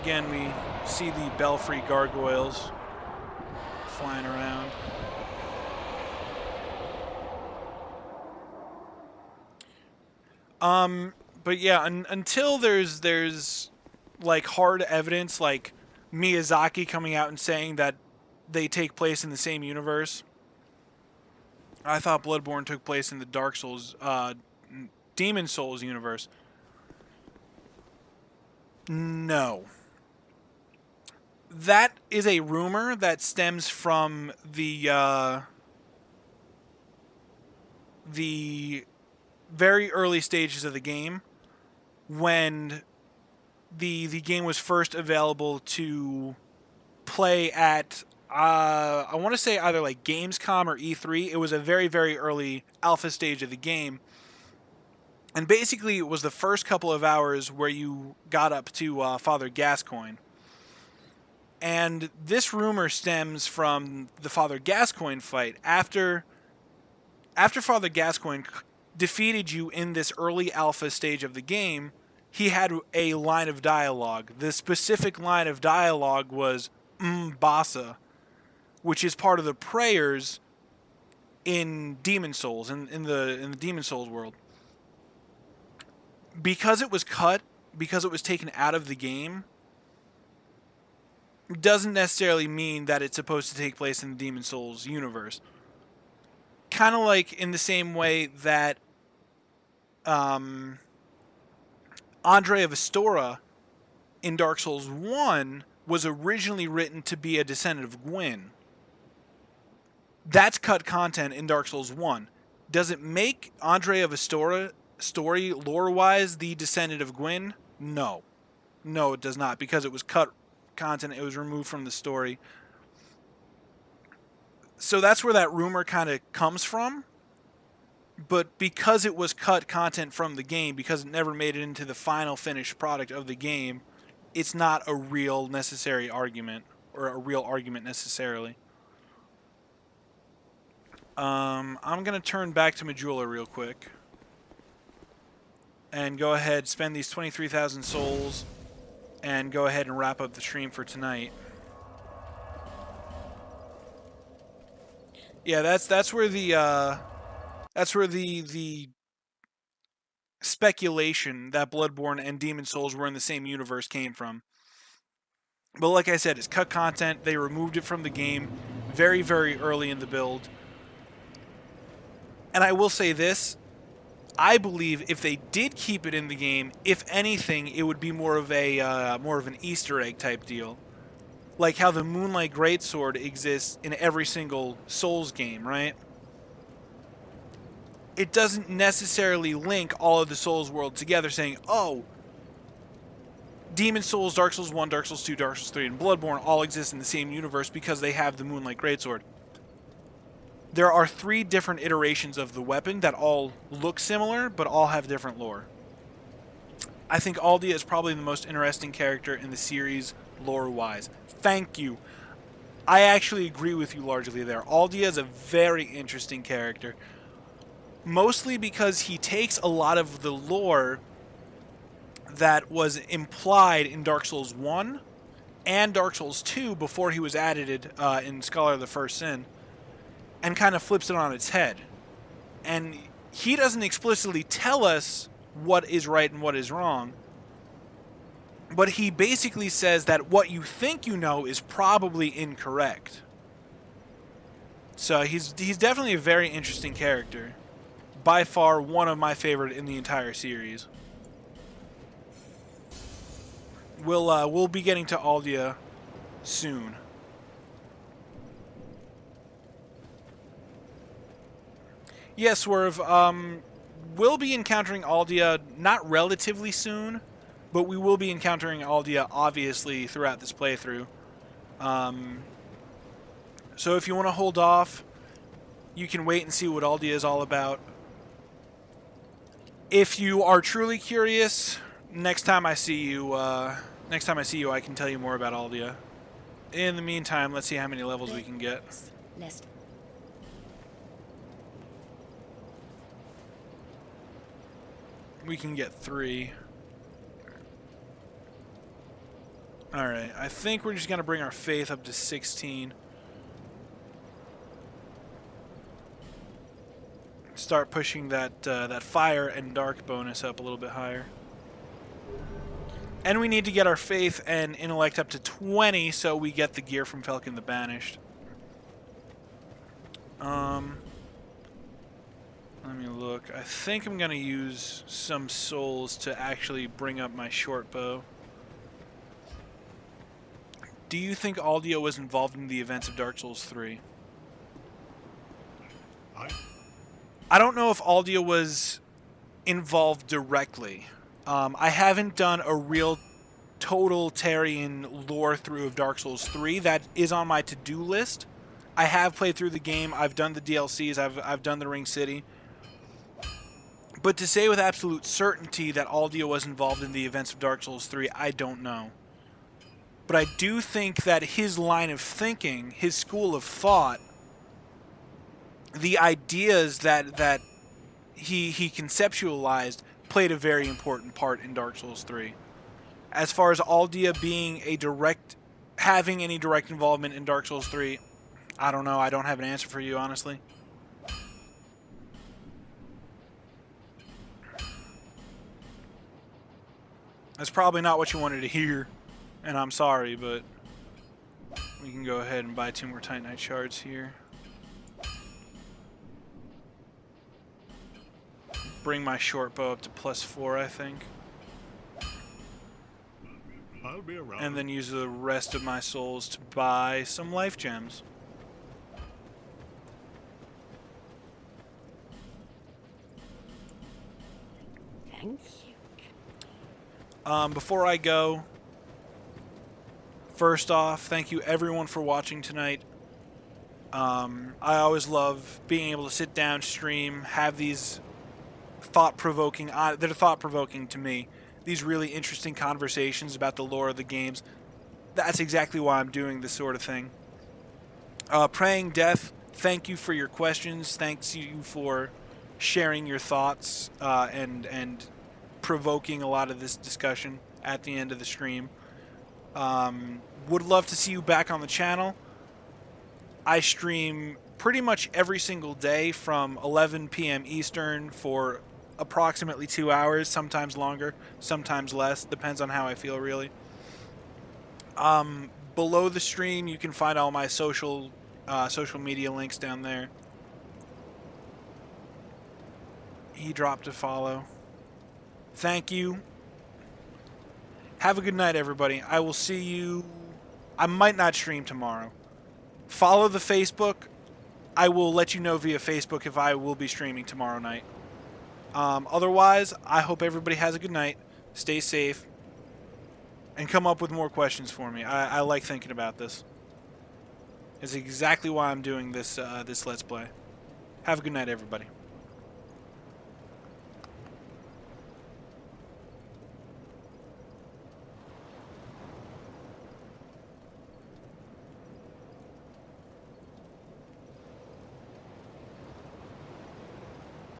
A: Again, we see the Belfry gargoyles flying around. But yeah, until there's like hard evidence, like Miyazaki coming out and saying that they take place in the same universe. I thought Bloodborne took place in the Dark Souls, Demon Souls universe. No. That is a rumor that stems from the very early stages of the game, when the game was first available to play at I want to say either like Gamescom or E3. It was a very, very early alpha stage of the game. And basically it was the first couple of hours where you got up to Father Gascoigne. And this rumor stems from the Father Gascoigne fight. After Father Gascoigne defeated you in this early alpha stage of the game, he had a line of dialogue. The specific line of dialogue was Basa, which is part of the prayers in Demon Souls, in the Demon Souls world. Because it was cut, because it was taken out of the game, doesn't necessarily mean that it's supposed to take place in the Demon Souls universe. Kind of like in the same way that Andre of Astora in Dark Souls 1 was originally written to be a descendant of Gwyn. That's cut content in Dark Souls 1. Does it make Andre of Astora story lore-wise the descendant of Gwyn? No. No, it does not, because it was cut content. It was removed from the story. So that's where that rumor kind of comes from. But because it was cut content from the game, because it never made it into the final finished product of the game, it's not a real necessary argument, or a real argument necessarily. I'm going to turn back to Majula real quick. And go ahead, spend these 23,000 souls, and go ahead and wrap up the stream for tonight. Yeah, that's where the speculation that Bloodborne and Demon Souls were in the same universe came from. But like I said, it's cut content. They removed it from the game very, very early in the build. And I will say this, I believe if they did keep it in the game, if anything, it would be more of an Easter egg type deal. Like how the Moonlight Greatsword exists in every single Souls game, right? It doesn't necessarily link all of the Souls world together saying, oh, Demon Souls, Dark Souls 1, Dark Souls 2, Dark Souls 3, and Bloodborne all exist in the same universe because they have the Moonlight Greatsword. There are 3 different iterations of the weapon that all look similar, but all have different lore. I think Aldia is probably the most interesting character in the series lore-wise. Thank you. I actually agree with you largely there. Aldia is a very interesting character. Mostly because he takes a lot of the lore that was implied in Dark Souls 1 and Dark Souls 2 before he was added in Scholar of the First Sin, and kind of flips it on its head. And he doesn't explicitly tell us what is right and what is wrong, but he basically says that what you think you know is probably incorrect. So he's definitely a very interesting character. By far one of my favorite in the entire series. We'll be getting to Aldia soon. Yes, Swerve. We'll be encountering Aldia not relatively soon, but we will be encountering Aldia obviously throughout this playthrough. So if you want to hold off, you can wait and see what Aldia is all about. If you are truly curious, next time I see you, I can tell you more about Aldia. In the meantime, let's see how many levels we can get. We can get 3. Alright, I think we're just going to bring our faith up to 16. Start pushing that fire and dark bonus up a little bit higher. And we need to get our faith and intellect up to 20 so we get the gear from Falcon the Banished. Let me look. I think I'm going to use some souls to actually bring up my short bow. Do you think Aldia was involved in the events of Dark Souls 3? I don't know if Aldia was involved directly. I haven't done a real total Tarian lore through of Dark Souls 3. That is on my to-do list. I have played through the game. I've done the DLCs. I've done the Ring City. But to say with absolute certainty that Aldia was involved in the events of Dark Souls 3, I don't know. But I do think that his line of thinking, his school of thought, the ideas that he conceptualized played a very important part in Dark Souls 3. As far as Aldia being having any direct involvement in Dark Souls 3, I don't know. I don't have an answer for you, honestly. That's probably not what you wanted to hear, and I'm sorry, but we can go ahead and buy 2 more Titanite shards here. Bring my short bow up to +4, I think.
E: I'll be around.
A: And then use the rest of my souls to buy some life gems.
F: Thank you.
A: Before I go, first off, thank you everyone for watching tonight. I always love being able to sit down, stream, have these thought-provoking, that are thought-provoking to me, these really interesting conversations about the lore of the games. That's exactly why I'm doing this sort of thing. Praying Death, thank you for your questions. Thanks you for sharing your thoughts and provoking a lot of this discussion at the end of the stream. Would love to see you back on the channel. I stream pretty much every single day from 11 p.m. Eastern for approximately 2 hours, sometimes longer, sometimes less, depends on how I feel, really. Below the stream, you can find all my social media links down there. He dropped a follow. Thank you. Have a good night, everybody. I will see you. I might not stream tomorrow. Follow the Facebook. I will let you know via Facebook if I will be streaming tomorrow night. Otherwise, I hope everybody has a good night. Stay safe. And come up with more questions for me. I like thinking about this. It's exactly why I'm doing this, this Let's Play. Have a good night, everybody.